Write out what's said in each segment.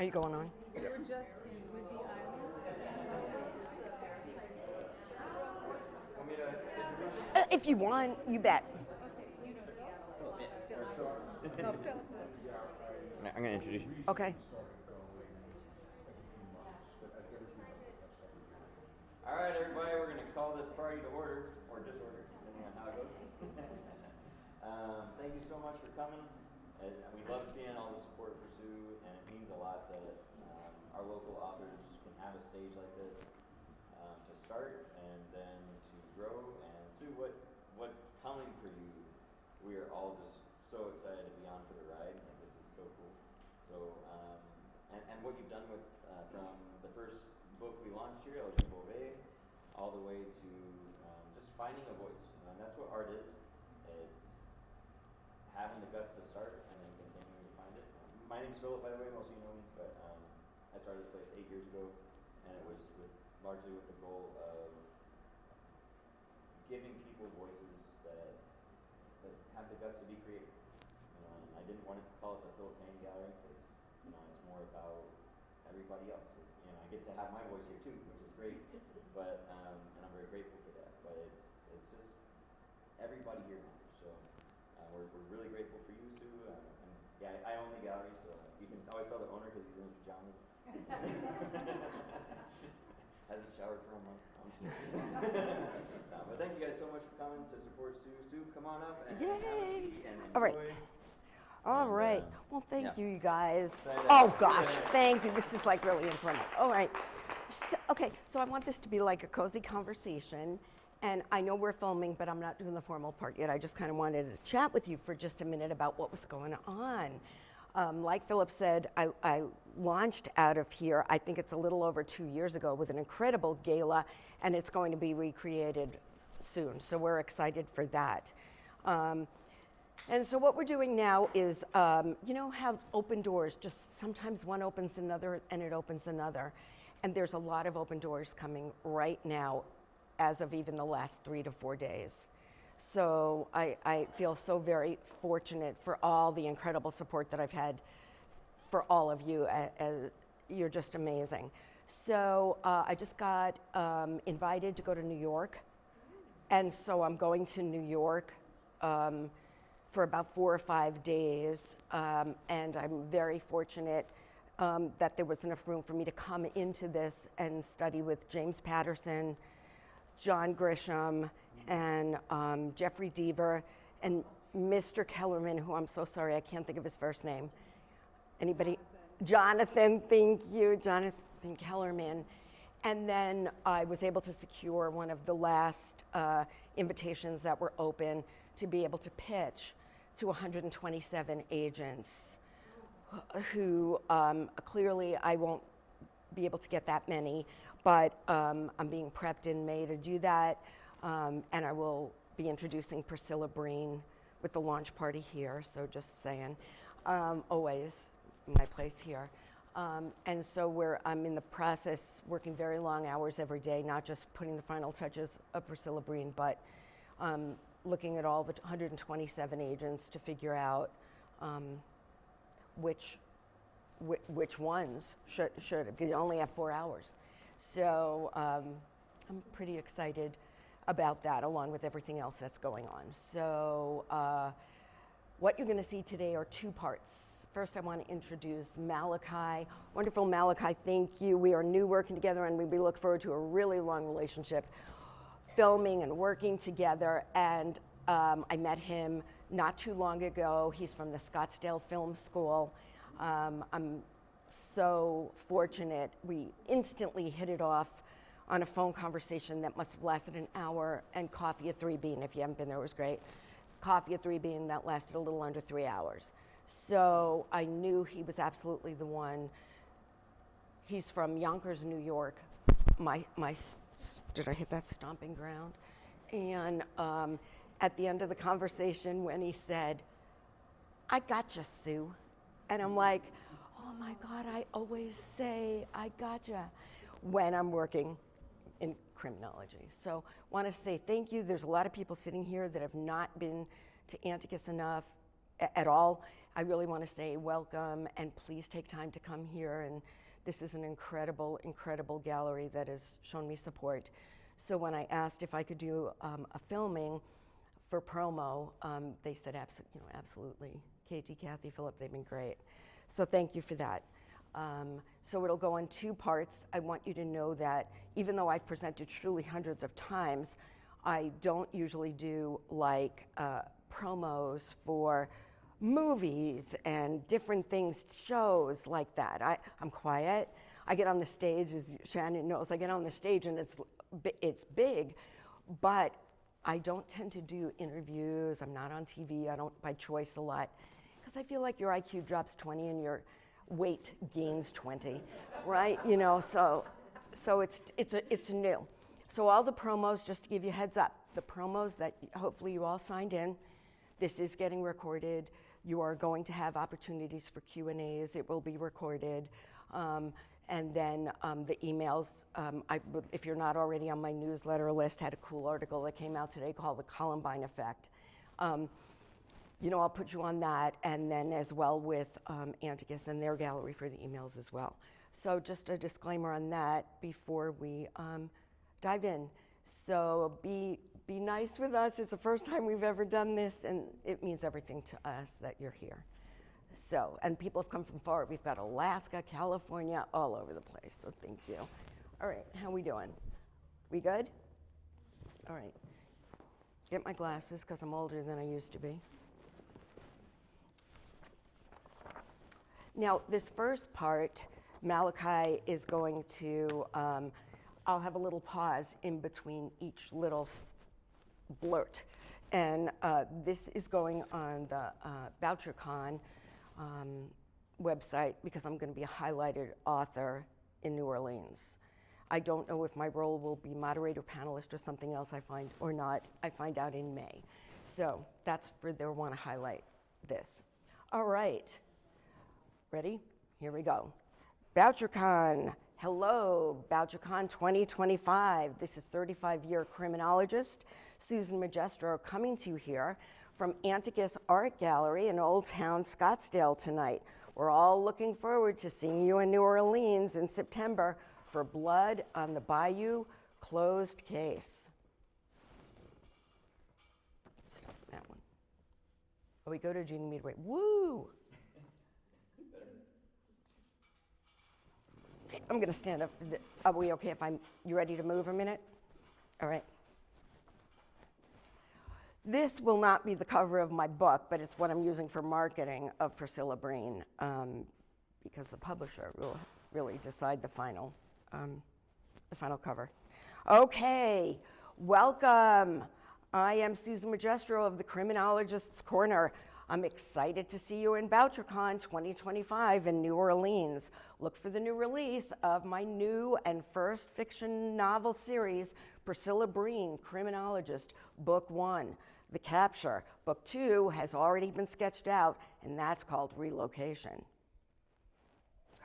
Are you going on? We were just in Whidbey Island. If you want, you bet. Okay, you know Phil? No, Phil. I'm going to introduce you. Okay. All right, everybody, we're going to call this party to order, or disorder, depending on how it goes. Thank you so much for coming. We love seeing all the support for Sue, and it means a lot that our local authors can have a stage like this to start and then to grow. And Sue, what's coming for you? We are all just so excited to be on for the ride. Like, this is so cool. So, and what you've done with from the first book we launched here, El Beauvais, all the way to just finding a voice. And that's what art is. It's having the guts to start and then continuing to find it. My name's Philip, by the way, most of you know me, but I started this place 8 years ago, and it was largely with the goal of giving people voices that have the guts to be creative. I didn't want to call it the Philip Payne Gallery because it's more about everybody else. I get to have my voice here too, which is great, but and I'm very grateful for that. But it's just everybody here matters. So we're really grateful for you, Sue. And yeah, I own the gallery, so you can always tell the owner because he's in his pajamas. Hasn't showered for a month. I'm serious. No, but thank you guys so much for coming to support Sue. Sue, come on up and have a seat and enjoy. All right. All right. Well, thank you guys. Excited. Oh, gosh, thank you. This is like really informal. All right. So I want this to be like a cozy conversation. And I know we're filming, but I'm not doing the formal part yet. I just kind of wanted to chat with you for just a minute about what was going on. Like Philip said, I launched out of here, I think it's a little over 2 years ago, with an incredible gala, and it's going to be recreated soon. So we're excited for that. And so what we're doing now is, you know how open doors, just sometimes one opens another and it opens another. And there's a lot of open doors coming right now as of even the last 3 to 4 days. So I feel so very fortunate for all the incredible support that I've had for all of you. You're just amazing. So I just got invited to go to New York. And so I'm going to New York for about 4 or 5 days, and I'm very fortunate that there was enough room for me to come into this and study with James Patterson, John Grisham, and Jeffrey Deaver, and Mr. Kellerman, who I'm so sorry, I can't think of his first name. Anybody? Jonathan, thank you, Jonathan Kellerman. And then I was able to secure one of the last invitations that were open to be able to pitch to 127 agents who clearly I won't be able to get that many, but I'm being prepped in May to do that, and I will be introducing Priscilla Breen with the launch party here, so just saying, always my place here. And so I'm in the process, working very long hours every day, not just putting the final touches of Priscilla Breen, but looking at all the 127 agents to figure out which ones should, because you only have 4 hours. So I'm pretty excited about that, along with everything else that's going on. So what you're going to see today are 2 parts. First, I want to introduce Malachi. Wonderful Malachi, thank you. We are new working together, and we look forward to a really long relationship, filming and working together. And I met him not too long ago. He's from the Scottsdale Film School. I'm so fortunate. We instantly hit it off on a phone conversation that must have lasted an hour, and coffee at 3 Bean. If you haven't been there, it was great. Coffee at 3 Bean, that lasted a little under 3 hours. So I knew he was absolutely the one. He's from Yonkers, New York. Did I hit that stomping ground? And at the end of the conversation, when he said, "I gotcha, Sue," and I'm like, oh my God, I always say I gotcha when I'm working in criminology. So want to say thank you. There's a lot of people sitting here that have not been to Anticus enough. at all, I really want to say welcome, and please take time to come here. And this is an incredible, incredible gallery that has shown me support. So when I asked if I could do a filming for promo, they said absolutely. Katie, Kathy, Philip, they've been great. So thank you for that. So it'll go in 2 parts. I want you to know that even though I've presented truly hundreds of times, I don't usually do like promos for movies and different things, shows like that. I'm quiet. I get on the stage, as Shannon knows, I get on the stage and it's big, but I don't tend to do interviews. I'm not on TV. I don't by choice a lot, because I feel like your IQ drops 20 and your weight gains 20, right? So it's new. So all the promos, just to give you a heads up, the promos that hopefully you all signed in, this is getting recorded. You are going to have opportunities for Q&As. It will be recorded. And then the emails, if you're not already on my newsletter list, had a cool article that came out today called The Columbine Effect. I'll put you on that, and then as well with Anticus and their gallery for the emails as well. So just a disclaimer on that before we dive in. So be nice with us. It's the first time we've ever done this, and it means everything to us that you're here. So, and people have come from far. We've got Alaska, California, all over the place, so thank you. All right, how we doing? We good? All right. Get my glasses, because I'm older than I used to be. Now, this first part, Malachi is going to, I'll have a little pause in between each little blurt. And this is going on the VoucherCon website, because I'm going to be a highlighted author in New Orleans. I don't know if my role will be moderator, panelist, or something else I find or not. I find out in May. So that's for their want to highlight this. All right. Ready? Here we go. VoucherCon. Hello, VoucherCon 2025. This is 35-year criminologist Susan Magestro coming to you here from Anticus Art Gallery in Old Town Scottsdale tonight. We're all looking forward to seeing you in New Orleans in September for Blood on the Bayou closed case. Stop that one. Oh, we go to Jeannie Midway. Woo! Okay, I'm going to stand up. Are we okay if you ready to move a minute? All right. This will not be the cover of my book, but it's what I'm using for marketing of Priscilla Breen, because the publisher will really decide the final cover. Okay, welcome. I am Susan Magestro of the Criminologist's Corner. I'm excited to see you in VoucherCon 2025 in New Orleans. Look for the new release of my new and first fiction novel series, Priscilla Breen, Criminologist, Book 1, The Capture. Book 2 has already been sketched out, and that's called Relocation.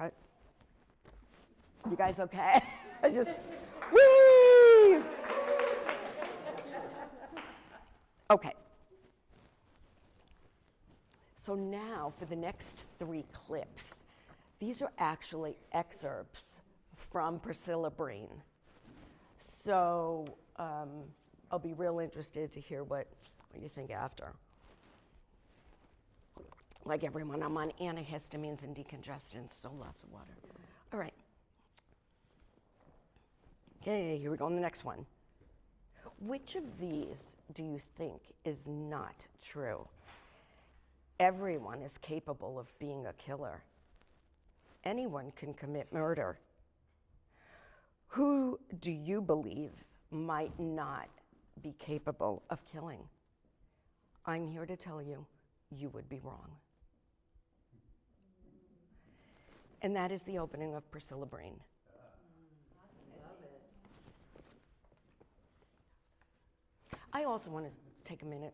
Okay. You guys okay? I just, whee! Okay. So now for the next 3 clips, these are actually excerpts from Priscilla Breen. So I'll be real interested to hear what you think after. Like everyone, I'm on antihistamines and decongestants, so lots of water. All right. Okay, here we go on the next one. Which of these do you think is not true? Everyone is capable of being a killer. Anyone can commit murder. Who do you believe might not be capable of killing? I'm here to tell you, you would be wrong. And that is the opening of Priscilla Breen. Love it. I also want to take a minute.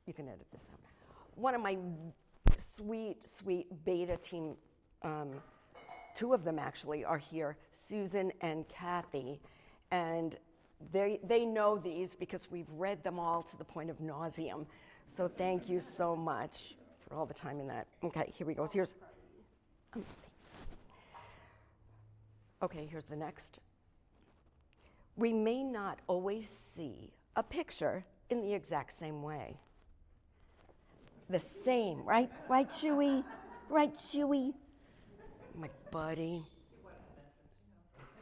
You can edit this out. One of my sweet beta team, 2 of them actually are here, Susan and Kathy, and they know these because we've read them all to the point of nauseam. So thank you so much for all the time in that. Okay, here we go. Here's, okay, here's the next. We may not always see a picture in the exact same way. The same, right? Right, Chewy? Right, Chewy? My buddy.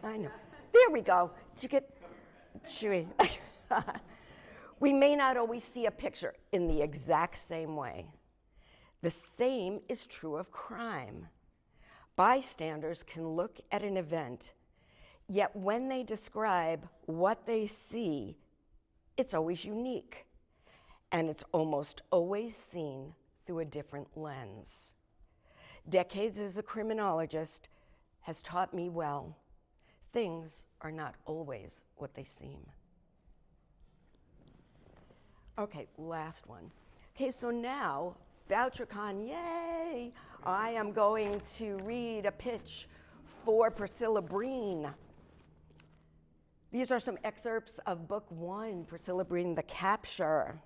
I know. There we go. Did you get Chewy? We may not always see a picture in the exact same way. The same is true of crime. Bystanders can look at an event, yet when they describe what they see, it's always unique, and it's almost always seen through a different lens. Decades as a criminologist has taught me well, things are not always what they seem. Okay, last one. Okay, so now, VoucherCon, yay! I am going to read a pitch for Priscilla Breen. These are some excerpts of book 1, Priscilla Breen, The Capture.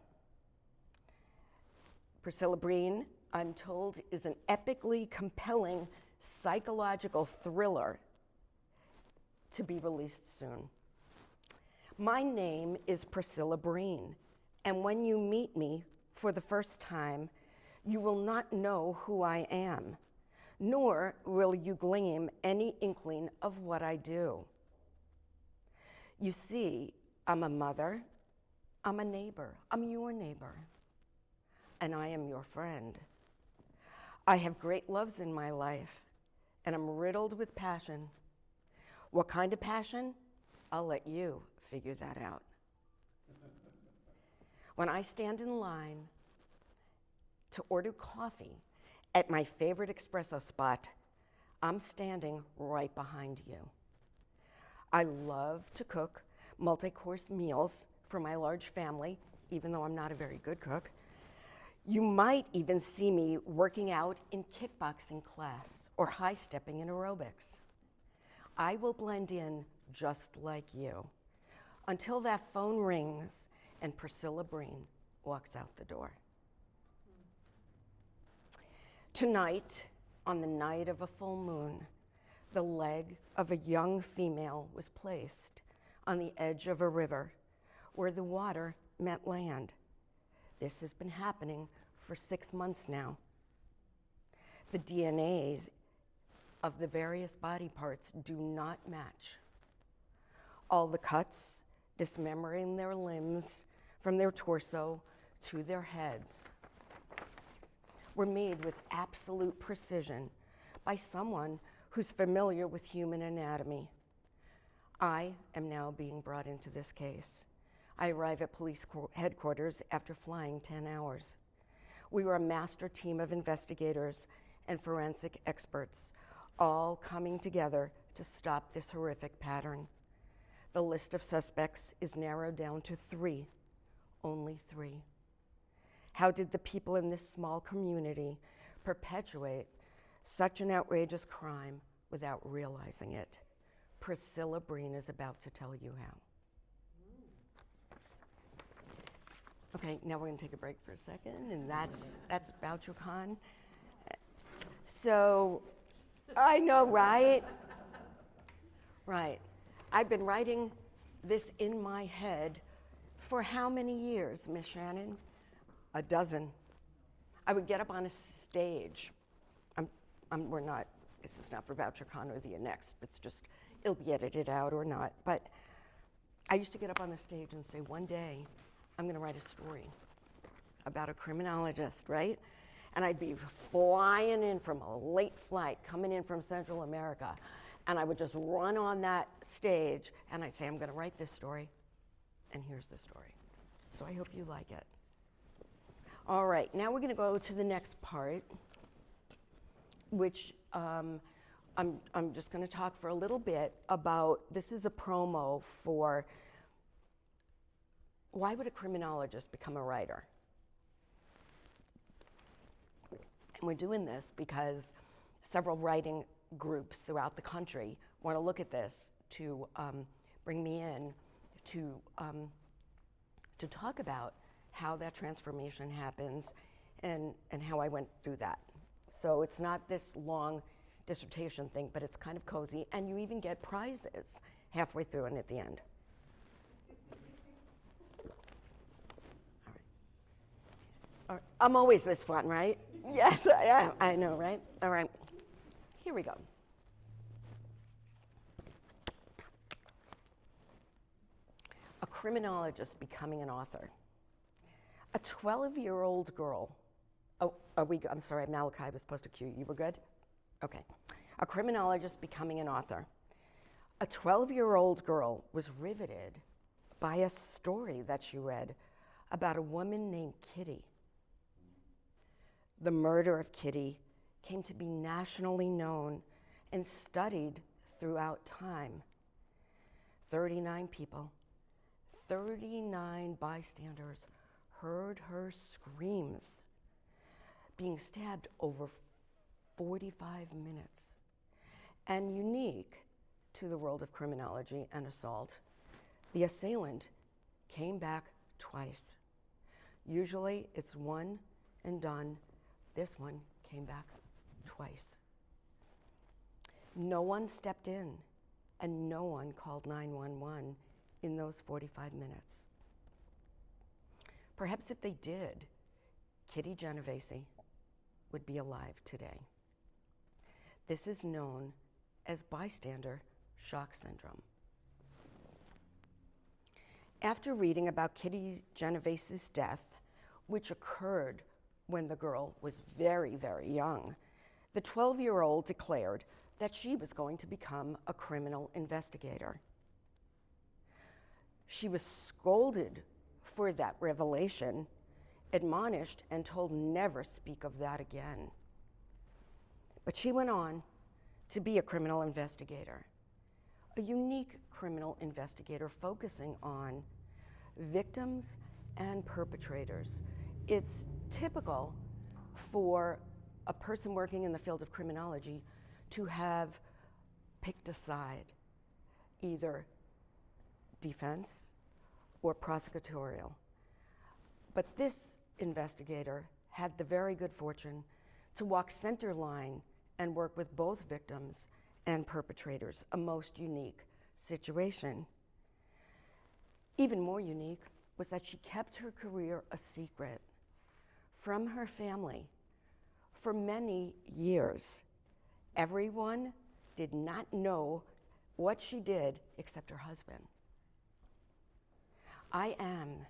Priscilla Breen, I'm told, is an epically compelling psychological thriller to be released soon. My name is Priscilla Breen, and when you meet me for the first time, you will not know who I am, nor will you glean any inkling of what I do. You see, I'm a mother, I'm a neighbor, I'm your neighbor, and I am your friend. I have great loves in my life, and I'm riddled with passion. What kind of passion? I'll let you figure that out. When I stand in line to order coffee at my favorite espresso spot, I'm standing right behind you. I love to cook multi-course meals for my large family, even though I'm not a very good cook. You might even see me working out in kickboxing class or high-stepping in aerobics. I will blend in just like you until that phone rings and Priscilla Breen walks out the door. Tonight, on the night of a full moon, the leg of a young female was placed on the edge of a river where the water met land. This has been happening for 6 months now. The DNAs of the various body parts do not match. All the cuts, dismembering their limbs from their torso to their heads, were made with absolute precision by someone who's familiar with human anatomy. I am now being brought into this case. I arrive at police headquarters after flying 10 hours. We were a master team of investigators and forensic experts, all coming together to stop this horrific pattern. The list of suspects is narrowed down to 3, only 3. How did the people in this small community perpetuate such an outrageous crime without realizing it? Priscilla Breen is about to tell you how. Okay, now we're going to take a break for a second, and that's VoucherCon. So, I know, right? Right. I've been writing this in my head for how many years, Miss Shannon? A dozen. I would get up on a stage. We're not, this is not for VoucherCon or the next, it's just, it'll be edited out or not. But I used to get up on the stage and say, one day, I'm gonna write a story about a criminologist, right? And I'd be flying in from a late flight, coming in from Central America, and I would just run on that stage and I'd say, I'm gonna write this story, and here's the story. So I hope you like it. All right, now we're gonna go to the next part, which I'm just gonna talk for a little bit about, this is a promo for why would a criminologist become a writer? And we're doing this because several writing groups throughout the country want to look at this to bring me in to talk about how that transformation happens and how I went through that. So it's not this long dissertation thing, but it's kind of cozy, and you even get prizes halfway through and at the end. All right. I'm always this fun, right? Yes, I am. I know, right? All right. Here we go. A criminologist becoming an author. A 12-year-old girl. Oh, I'm sorry, Malachi was supposed to cue you. You were good? Okay. A criminologist becoming an author. A 12-year-old girl was riveted by a story that she read about a woman named Kitty. The murder of Kitty came to be nationally known and studied throughout time. 39 people, 39 bystanders heard her screams, being stabbed over 45 minutes. And unique to the world of criminology and assault, the assailant came back twice. Usually it's one and done. This one came back twice. No one stepped in and no one called 911 in those 45 minutes. Perhaps if they did, Kitty Genovese would be alive today. This is known as bystander shock syndrome. After reading about Kitty Genovese's death, which occurred when the girl was very, very young, the 12-year-old declared that she was going to become a criminal investigator. She was scolded for that revelation, admonished, and told never speak of that again. But she went on to be a criminal investigator, a unique criminal investigator focusing on victims and perpetrators. It's typical for a person working in the field of criminology to have picked a side, either defense or prosecutorial. But this investigator had the very good fortune to walk center line and work with both victims and perpetrators, a most unique situation. Even more unique was that she kept her career a secret from her family for many years. Everyone did not know what she did except her husband. I am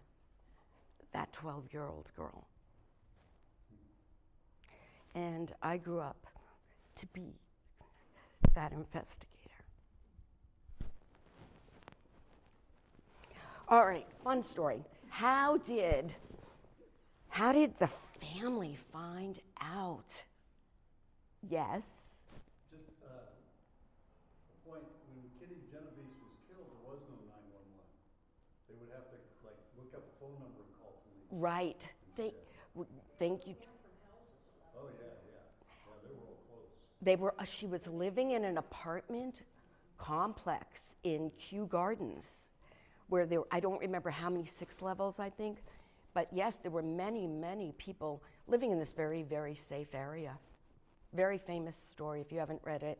that 12-year-old girl. And I grew up to be that investigator. All right, fun story. How did the family find out? Yes? Just a point, when Kitty Genovese was killed, there was no 911. They would have to look up a phone number and call police. Right. Thank you. Oh yeah, they were all close. She was living in an apartment complex in Kew Gardens, where I don't remember how many, 6 levels, I think. But yes, there were many, many people living in this very, very safe area. Very famous story. If you haven't read it,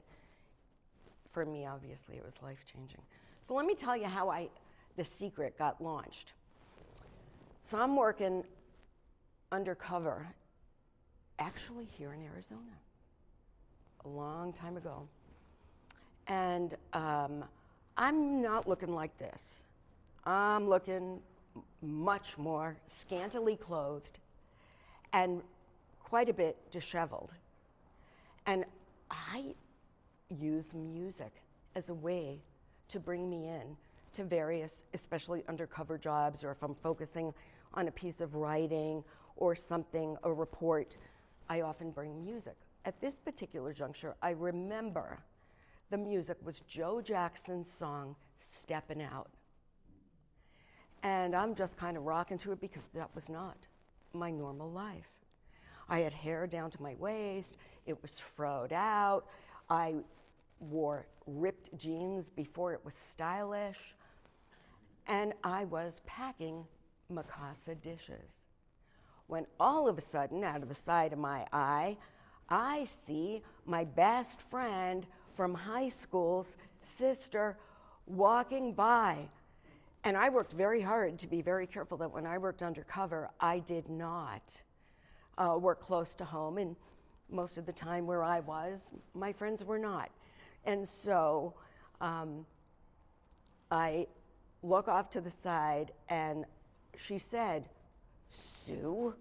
for me, obviously, it was life-changing. So let me tell you how The Secret got launched. So I'm working undercover, actually here in Arizona, a long time ago. And I'm not looking like this. I'm looking much more scantily clothed and quite a bit disheveled. And I use music as a way to bring me in to various, especially undercover jobs, or if I'm focusing on a piece of writing or something, a report, I often bring music. At this particular juncture, I remember the music was Joe Jackson's song, Steppin' Out. And I'm just kind of rocking to it because that was not my normal life. I had hair down to my waist, it was froed out, I wore ripped jeans before it was stylish, and I was packing Mikasa dishes. when all of a sudden, out of the side of my eye, I see my best friend from high school's sister walking by. And I worked very hard to be very careful that when I worked undercover, I did not work close to home. And most of the time where I was, my friends were not. And so I look off to the side, and she said, "Sue?"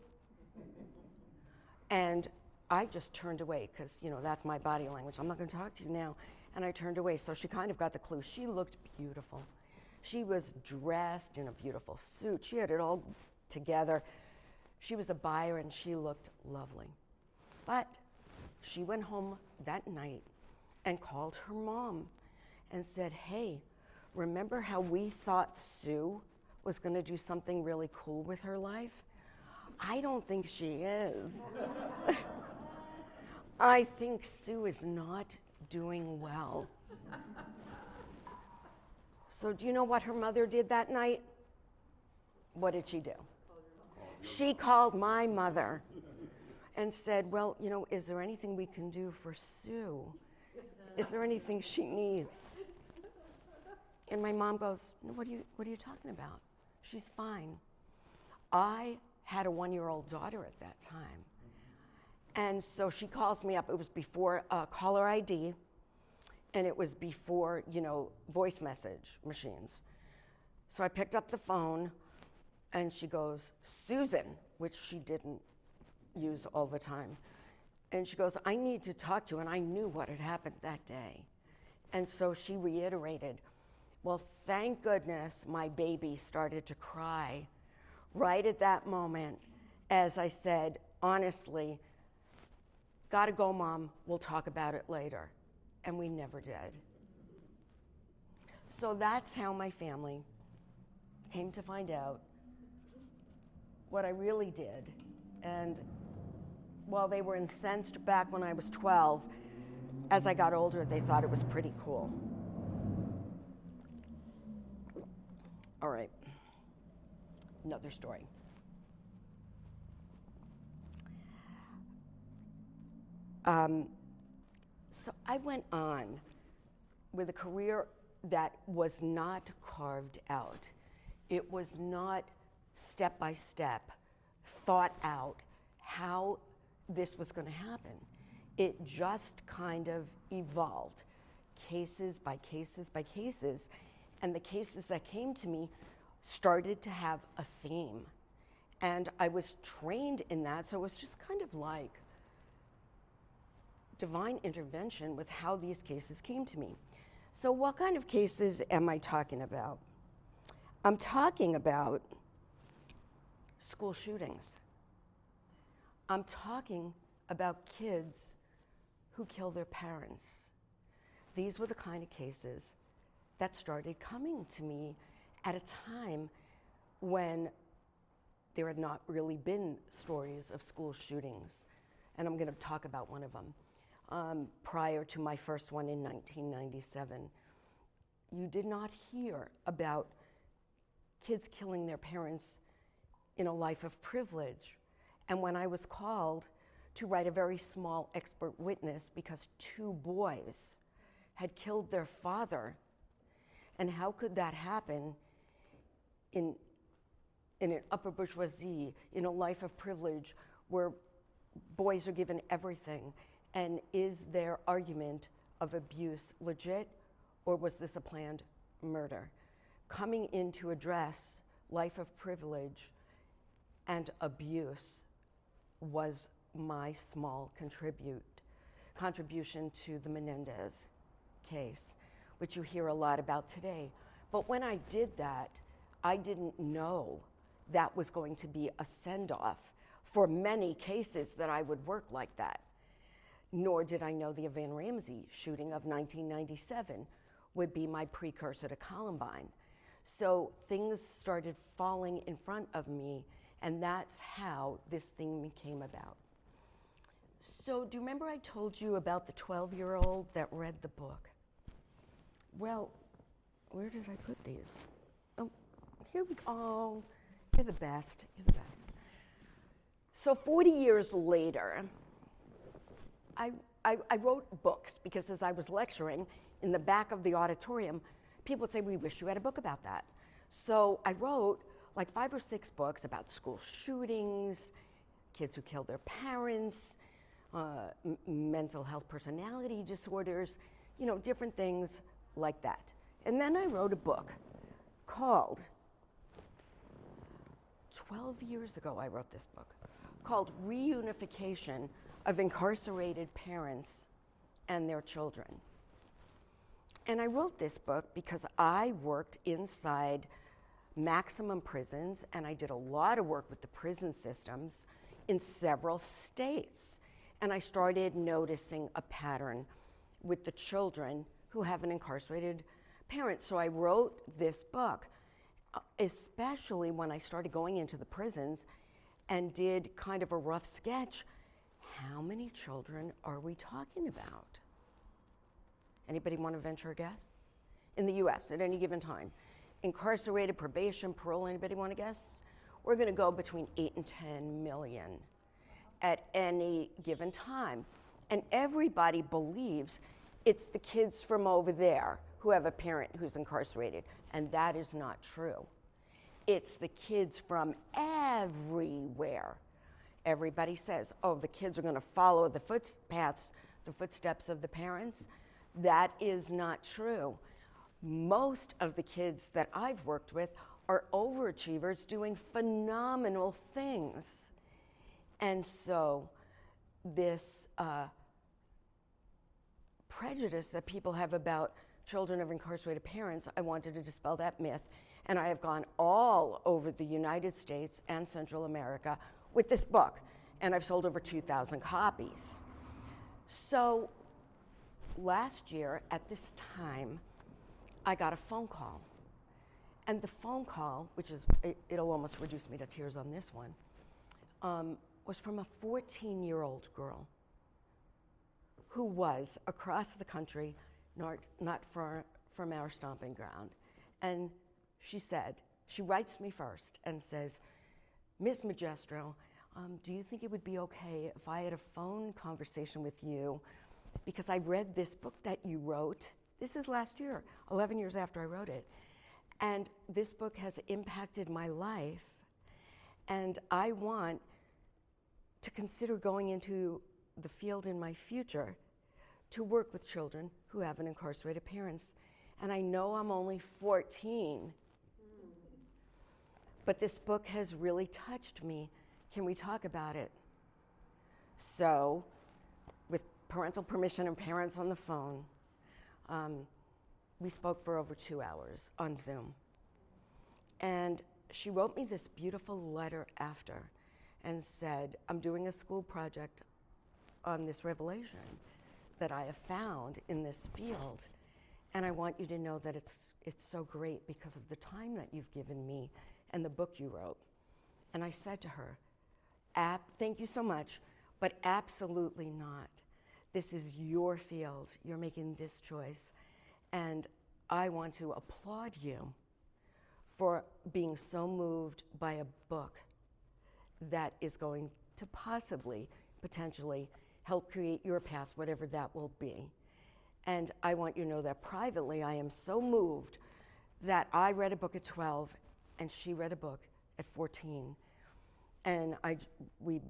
And I just turned away because, that's my body language. I'm not going to talk to you now. And I turned away, so she kind of got the clue. She looked beautiful. She was dressed in a beautiful suit. She had it all together. She was a buyer, and she looked lovely. But she went home that night and called her mom and said, "Hey, remember how we thought Sue was going to do something really cool with her life? I don't think she is. I think Sue is not doing well." So do you know what her mother did that night? What did she do? She called my mother and said, "Well, is there anything we can do for Sue? Is there anything she needs?" And my mom goes, "No, what are you talking about? She's fine." I had a 1-year-old daughter at that time. And so she calls me up. It was before caller ID, and it was before, voice message machines. So I picked up the phone, and she goes, "Susan," which she didn't use all the time. And she goes, "I need to talk to you." And I knew what had happened that day. And so she reiterated, well, thank goodness my baby started to cry right at that moment as I said, honestly, "Gotta go, Mom, we'll talk about it later." And we never did. So that's how my family came to find out what I really did. And while they were incensed back when I was 12, as I got older, they thought it was pretty cool. All right, another story. So I went on with a career that was not carved out. It was not step by step thought out how this was going to happen. It just kind of evolved, cases by cases by cases, and the cases that came to me started to have a theme. And I was trained in that, so it was just kind of like divine intervention with how these cases came to me. So what kind of cases am I talking about? I'm talking about school shootings. I'm talking about kids who kill their parents. These were the kind of cases that started coming to me at a time when there had not really been stories of school shootings. And I'm going to talk about one of them. Prior to my first one in 1997, you did not hear about kids killing their parents in a life of privilege. And when I was called to write a very small expert witness because 2 boys had killed their father, and how could that happen in an upper bourgeoisie, in a life of privilege where boys are given everything? And is their argument of abuse legit, or was this a planned murder? Coming in to address life of privilege and abuse was my small contribution to the Menendez case, which you hear a lot about today. But when I did that, I didn't know that was going to be a send-off for many cases that I would work like that. Nor did I know the Van Ramsey shooting of 1997 would be my precursor to Columbine. So things started falling in front of me, and that's how this thing came about. So do you remember I told you about the 12-year-old that read the book? Well, where did I put these? Oh, here we go. Oh, you're the best. You're the best. So 40 years later, I wrote books because as I was lecturing in the back of the auditorium, people would say, we wish you had a book about that. So I wrote like 5 or 6 books about school shootings, kids who kill their parents, mental health personality disorders, you know, different things like that. And then I wrote a book called, 12 years ago I wrote this book, called Reunification of Incarcerated Parents and Their Children. And I wrote this book because I worked inside maximum prisons and I did a lot of work with the prison systems in several states. And I started noticing a pattern with the children who have an incarcerated parent. So I wrote this book, especially when I started going into the prisons and did kind of a rough sketch. How many children are we talking about? Anybody want to venture a guess? In the US at any given time. Incarcerated, probation, parole, anybody want to guess? We're going to go between 8 and 10 million at any given time. And everybody believes it's the kids from over there who have a parent who's incarcerated. And that is not true. It's the kids from everywhere. Everybody says, oh, the kids are going to follow the footsteps of the parents. That is not true. Most of the kids that I've worked with are overachievers doing phenomenal things. And so this prejudice that people have about children of incarcerated parents, I wanted to dispel that myth. And I have gone all over the United States and Central America with this book. And I've sold over 2,000 copies. So last year at this time, I got a phone call. And the phone call, which is, it'll almost reduce me to tears on this one, was from a 14-year-old girl who was across the country, not far from our stomping ground. And she said, she writes me first and says, Ms. Magestro, do you think it would be okay if I had a phone conversation with you? Because I read this book that you wrote. This is last year, 11 years after I wrote it. And this book has impacted my life. And I want to consider going into the field in my future to work with children who have an incarcerated parents. And I know I'm only 14, but this book has really touched me. Can we talk about it? So, with parental permission and parents on the phone, we spoke for over 2 hours on Zoom. And she wrote me this beautiful letter after and said, I'm doing a school project on this revelation that I have found in this field. And I want you to know that it's so great because of the time that you've given me and the book you wrote. And I said to her, thank you so much, but absolutely not. This is your field. You're making this choice. And I want to applaud you for being so moved by a book that is going to possibly, potentially, help create your path, whatever that will be. And I want you to know that privately, I am so moved that I read a book at 12 and she read a book at 14. And we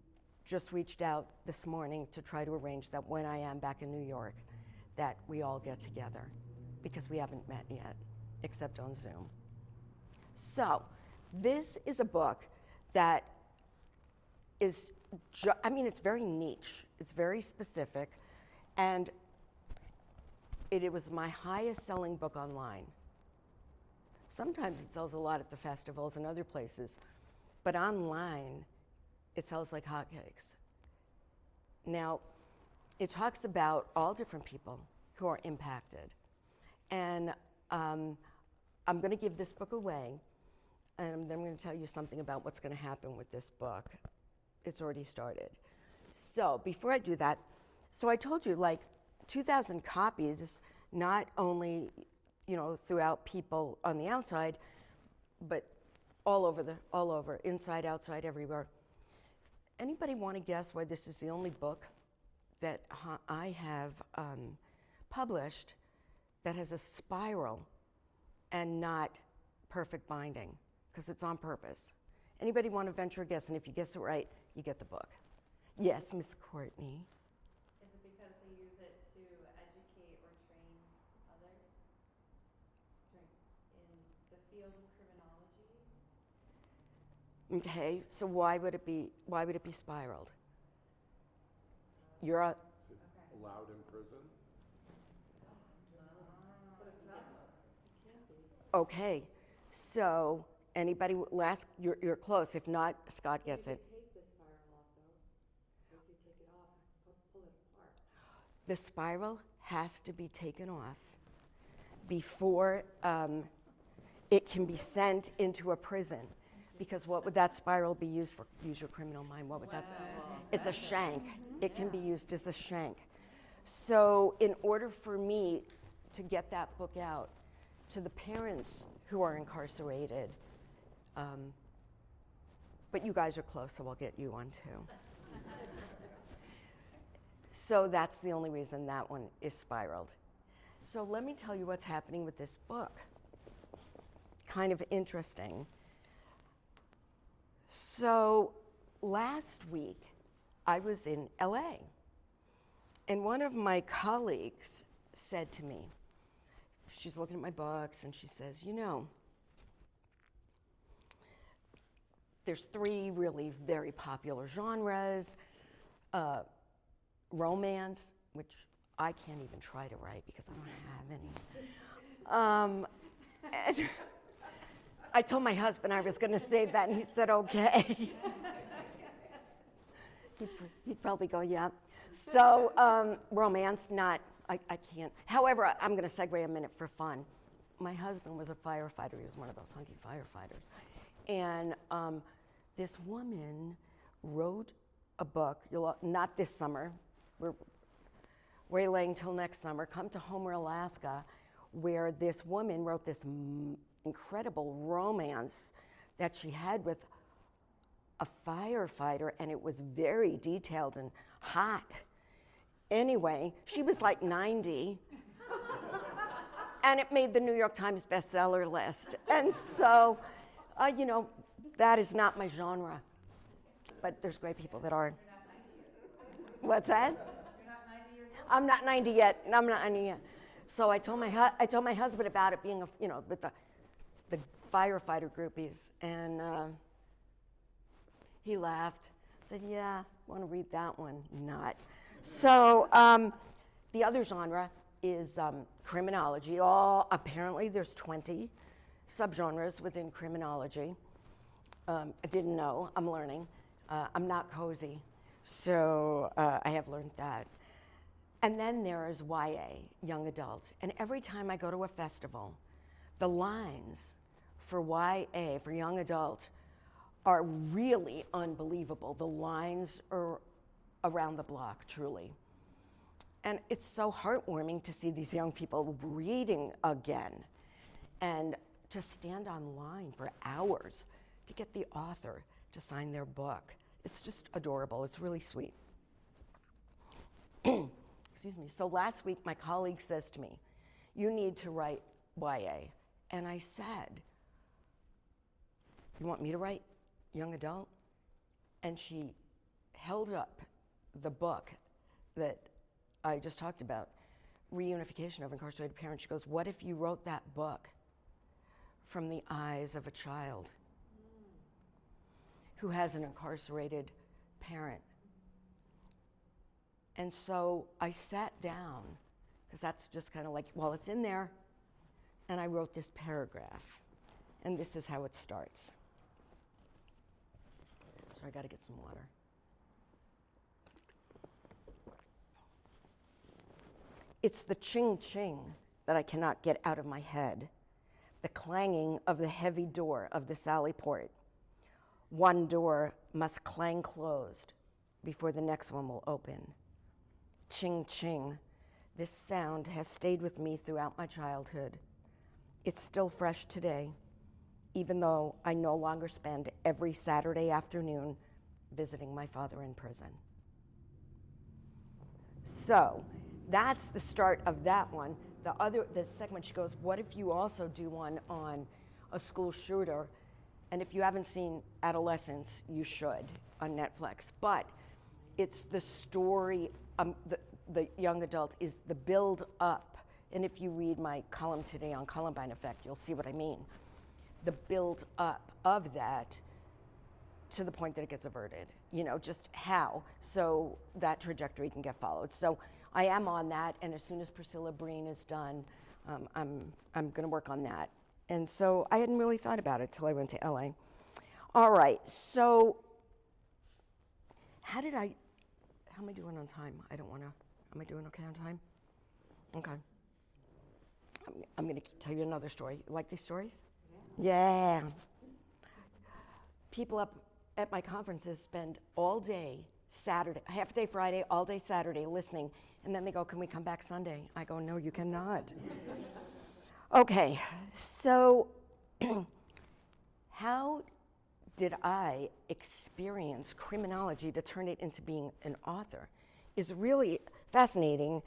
just reached out this morning to try to arrange that when I am back in New York, that we all get together, because we haven't met yet, except on Zoom. So this is a book that is, it's very niche, it's very specific, and it was my highest selling book online. Sometimes it sells a lot at the festivals and other places, but online, it sells like hotcakes. Now, it talks about all different people who are impacted. And I'm going to give this book away, and then I'm going to tell you something about what's going to happen with this book. It's already started. So before I do that, so I told you, like, 2,000 copies, not only, throughout people on the outside, but all over, inside, outside, everywhere. Anybody want to guess why this is the only book that I have published that has a spiral and not perfect binding? Because it's on purpose. Anybody want to venture a guess? And if you guess it right, you get the book. Yes, Miss Courtney. Is it because they use it to educate or train others in the field of criminology? Okay, so why would it be spiraled? You're a, Is it allowed in prison? okay. So anybody last? You're close. If not, Scott gets it. Take the spiral off, though. If you take it off, pull it apart. The spiral has to be taken off before it can be sent into a prison. Because what would that spiral be used for? Use your criminal mind. What would that? It's a shank. It can be used as a shank. So in order for me to get that book out to the parents who are incarcerated, but you guys are close, so I'll get you one too. So that's the only reason that one is spiraled. So let me tell you what's happening with this book. Kind of interesting. So last week, I was in LA, and one of my colleagues said to me, she's looking at my books, and she says, you know, there's 3 really very popular genres. Romance, which I can't even try to write because I don't have any. And I told my husband I was going to say that, and he said, okay. He'd probably go, yeah. So romance, not, I can't. However, I'm going to segue a minute for fun. My husband was a firefighter. He was one of those hunky firefighters. And this woman wrote a book, not this summer, we're waylaying till next summer, come to Homer, Alaska, where this woman wrote this incredible romance that she had with a firefighter, and it was very detailed and hot. Anyway, she was like 90, and it made the New York Times bestseller list. And so, you know, that is not my genre, but there's great people that are. What's that? You're not 90 years old? I'm not 90 yet. I'm not 90 yet. So I told my husband about it being, with the firefighter groupies, and he laughed. Said, "Yeah, want to read that one? Not." So the other genre is criminology. Apparently, there's 20 subgenres within criminology. I didn't know. I'm learning. I'm not cozy. So I have learned that. And then there is YA, young adult. And every time I go to a festival, the lines for YA, for young adult, are really unbelievable. The lines are around the block, truly. And it's so heartwarming to see these young people reading again and to stand online for hours to get the author to sign their book. It's just adorable. It's really sweet. Excuse me. So last week, my colleague says to me, you need to write YA. And I said, you want me to write young adult? And she held up the book that I just talked about, Reunification of Incarcerated Parents. She goes, what if you wrote that book from the eyes of a child who has an incarcerated parent? And so I sat down, because that's just kind of like, well, it's in there, and I wrote this paragraph. And this is how it starts. So I got to get some water. It's the ching-ching that I cannot get out of my head, the clanging of the heavy door of the sally port. One door must clang closed before the next one will open. Ching-ching. This sound has stayed with me throughout my childhood. It's still fresh today, even though I no longer spend every Saturday afternoon visiting my father in prison. So that's the start of that one. The second one, she goes, what if you also do one on a school shooter? And if you haven't seen Adolescence, you should on Netflix. But it's the story, the young adult is the build up. And if you read my column today on Columbine Effect, you'll see what I mean. The build up of that to the point that it gets averted, just how, so that trajectory can get followed. So I am on that, and as soon as Priscilla Breen is done, I'm gonna work on that. And so I hadn't really thought about it till I went to LA. All right, so how am I doing on time? Am I doing okay on time? Okay. I'm gonna tell you another story. You like these stories? Yeah. People up at my conferences spend all day Saturday, half day Friday, all day Saturday listening, and then they go, can we come back Sunday? I go, no, you cannot. Okay, so how did I experience criminology to turn it into being an author is really fascinating,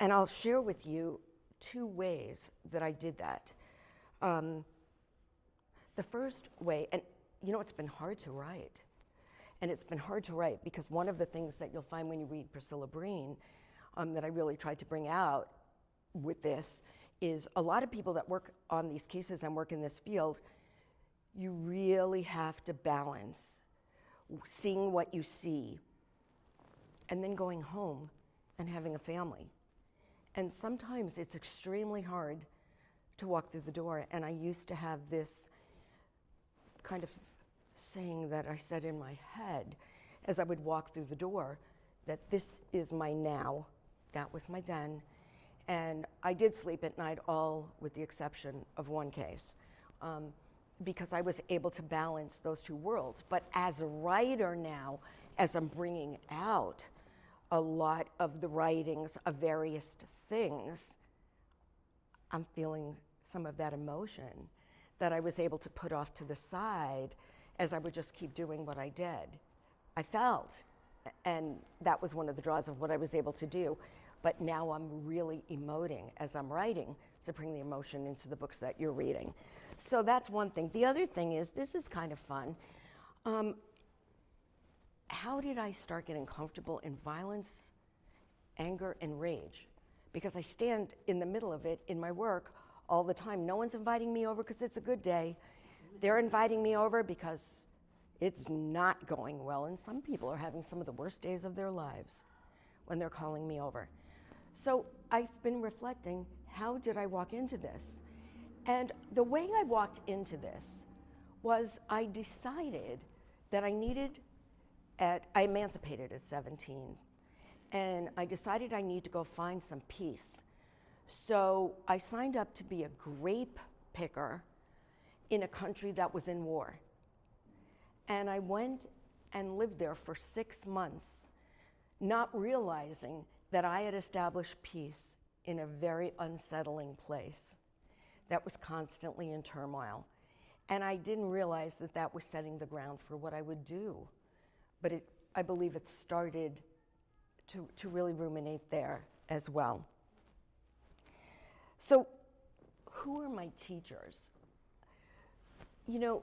and I'll share with you 2 ways that I did that. The first way, and it's been hard to write. And it's been hard to write because one of the things that you'll find when you read Priscilla Breen that I really tried to bring out with this is a lot of people that work on these cases and work in this field, you really have to balance seeing what you see and then going home and having a family. And sometimes it's extremely hard to walk through the door. And I used to have this kind of saying that I said in my head as I would walk through the door, that this is my now, that was my then. And I did sleep at night, all with the exception of one case, because I was able to balance those 2 worlds. But as a writer now, as I'm bringing out a lot of the writings of various things, I'm feeling some of that emotion that I was able to put off to the side as I would just keep doing what I did. I felt, and that was one of the draws of what I was able to do. But now I'm really emoting as I'm writing to bring the emotion into the books that you're reading. So that's one thing. The other thing is, this is kind of fun. How did I start getting comfortable in violence, anger, and rage? Because I stand in the middle of it in my work all the time. No one's inviting me over because it's a good day. They're inviting me over because it's not going well, and some people are having some of the worst days of their lives when they're calling me over. So I've been reflecting, how did I walk into this? And the way I walked into this was I decided that I emancipated at 17, and I decided I need to go find some peace. So I signed up to be a grape picker in a country that was in war. And I went and lived there for 6 months, not realizing that I had established peace in a very unsettling place that was constantly in turmoil. And I didn't realize that that was setting the ground for what I would do. But I believe it started to really ruminate there as well. So who are my teachers? You know,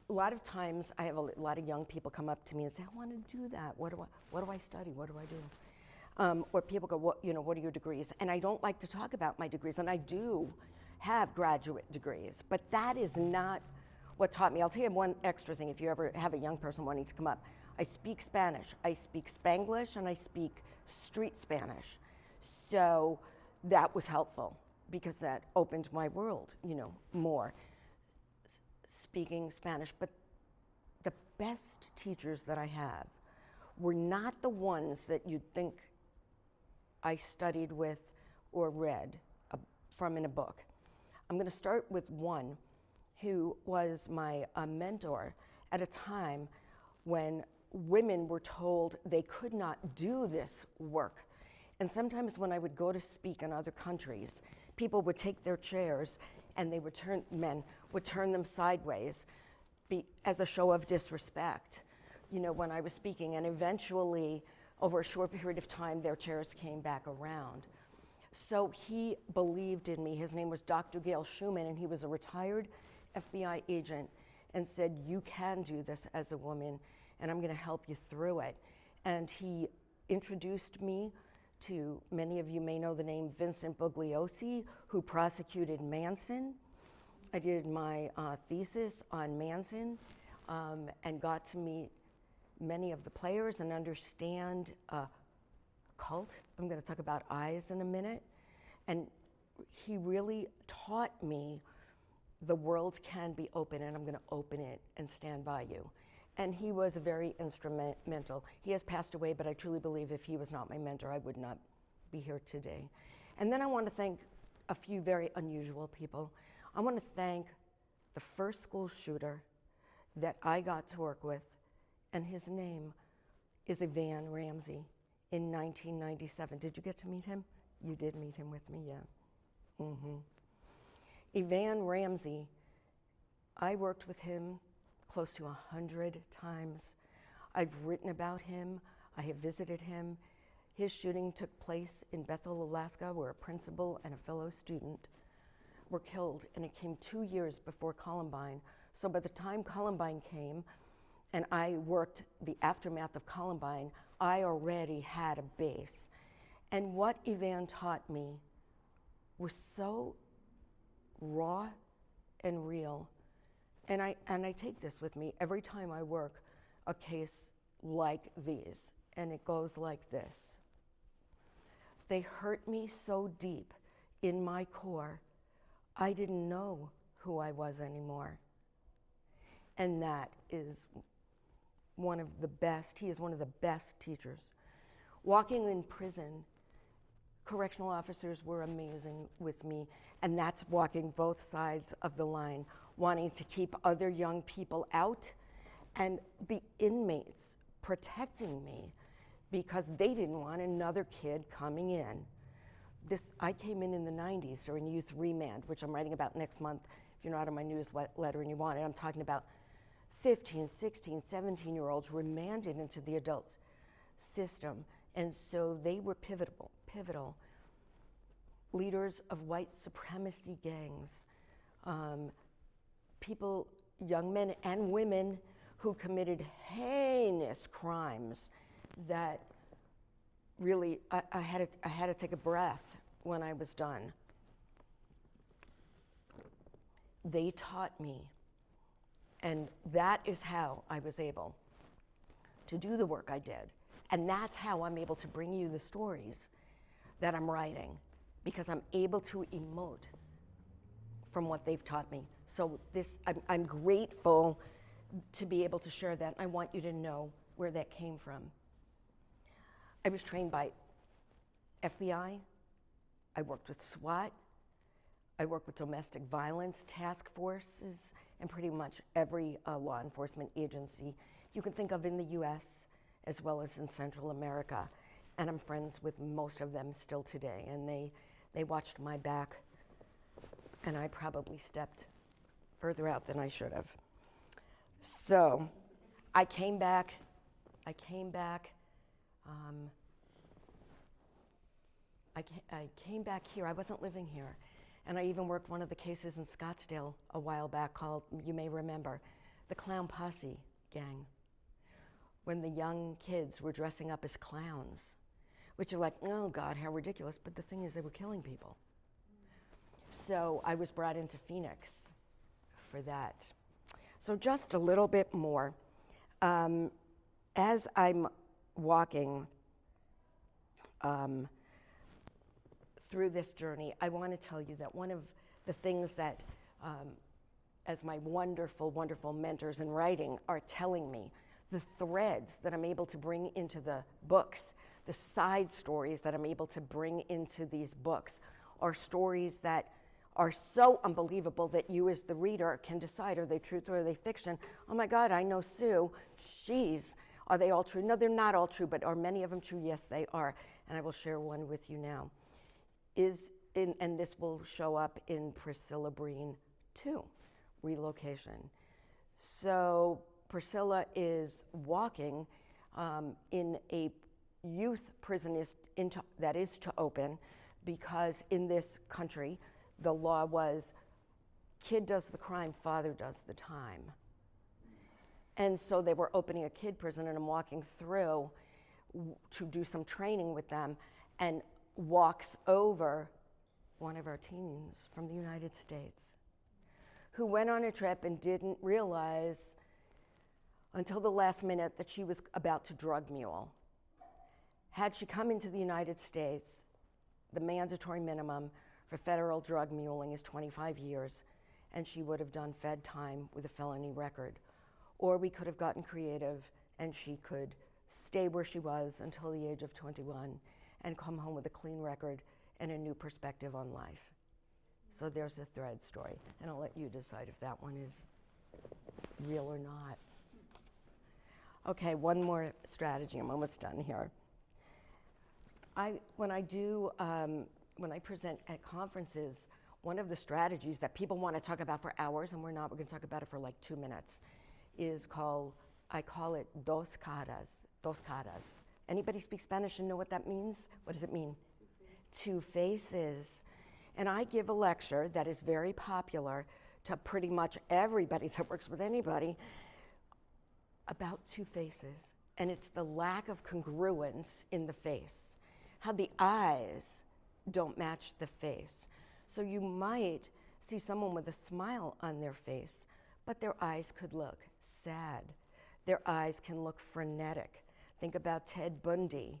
a lot of times I have a lot of young people come up to me and say, I want to do that. What do I study? What do I do? Or people go, what are your degrees? And I don't like to talk about my degrees, and I do have graduate degrees, but that is not what taught me. I'll tell you one extra thing if you ever have a young person wanting to come up. I speak Spanish, I speak Spanglish, and I speak street Spanish. So that was helpful because that opened my world, more. Speaking Spanish, but the best teachers that I have were not the ones that you'd think I studied with or read from in a book. I'm going to start with one who was my mentor at a time when women were told they could not do this work. And sometimes when I would go to speak in other countries, people would take their chairs and men would turn them sideways as a show of disrespect you know, when I was speaking, and eventually, over a short period of time, their chairs came back around. So he believed in me. His name was Dr. Gail Schumann, and he was a retired FBI agent, and said, you can do this as a woman, and I'm going to help you through it. And he introduced me to, many of you may know the name Vincent Bugliosi, who prosecuted Manson. I did my thesis on Manson and got to meet many of the players and understand cult. I'm going to talk about eyes in a minute. And he really taught me the world can be open, and I'm going to open it and stand by you. And he was very instrumental. He has passed away, but I truly believe if he was not my mentor, I would not be here today. And then I want to thank a few very unusual people. I want to thank the first school shooter that I got to work with, and his name is Evan Ramsey in 1997. Did you get to meet him? You did meet him with me, yeah. Evan Ramsey, I worked with him close to 100 times. I've written about him. I have visited him. His shooting took place in Bethel, Alaska, where a principal and a fellow student were killed, and it came 2 years before Columbine. So by the time Columbine came, and I worked the aftermath of Columbine, I already had a base. And what Evan taught me was so raw and real. And I take this with me every time I work a case like these, and it goes like this. They hurt me so deep in my core, I didn't know who I was anymore. And that is one of the best, he is one of the best teachers. Walking in prison, correctional officers were amazing with me, and that's walking both sides of the line, wanting to keep other young people out, and the inmates protecting me because they didn't want another kid coming in. I came in the 90s during youth remand, which I'm writing about next month. If you're not on my newsletter and you want it, I'm talking about 15, 16, 17-year-olds remanded into the adult system. And so they were pivotal. Leaders of white supremacy gangs, people, young men and women who committed heinous crimes that really, I had to take a breath when I was done. They taught me, and that is how I was able to do the work I did. And that's how I'm able to bring you the stories that I'm writing, because I'm able to emote from what they've taught me. So I'm grateful to be able to share that. I want you to know where that came from. I was trained by FBI. I worked with SWAT. I worked with domestic violence task forces and pretty much every law enforcement agency you can think of in the US as well as in Central America. And I'm friends with most of them still today. And they watched my back, and I probably stepped further out than I should have. So I came back here. I wasn't living here. And I even worked one of the cases in Scottsdale a while back called, you may remember, the Clown Posse Gang, when the young kids were dressing up as clowns, which are like, oh God, how ridiculous. But the thing is, they were killing people. So I was brought into Phoenix for that. So just a little bit more. As I'm walking through this journey, I want to tell you that one of the things that, as my wonderful, wonderful mentors in writing are telling me, the threads that I'm able to bring into the books, the side stories that I'm able to bring into these books, are stories that are so unbelievable that you as the reader can decide, are they truth or are they fiction? Oh my God, I know Sue, are they all true? No, they're not all true, but are many of them true? Yes, they are. And I will share one with you now. And this will show up in Priscilla Breen 2, Relocation. So Priscilla is walking in a youth prison that is to open, because in this country, the law was kid does the crime, father does the time. And so they were opening a kid prison, and I'm walking through to do some training with them, and walks over one of our teens from the United States who went on a trip and didn't realize until the last minute that she was about to drug mule. Had she come into the United States, the mandatory minimum for federal drug muling is 25 years, and she would have done fed time with a felony record. Or we could have gotten creative, and she could stay where she was until the age of 21 and come home with a clean record and a new perspective on life. So there's a thread story, and I'll let you decide if that one is real or not. Okay, one more strategy. I'm almost done here. When I present at conferences, one of the strategies that people want to talk about for hours, and we're not, we're going to talk about it for like 2 minutes, I call it dos caras, dos caras. Anybody speak Spanish and know what that means? What does it mean? Two faces. And I give a lecture that is very popular to pretty much everybody that works with anybody about two faces. And it's the lack of congruence in the face, how the eyes don't match the face. So you might see someone with a smile on their face, but their eyes could look sad. Their eyes can look frenetic. Think about Ted Bundy,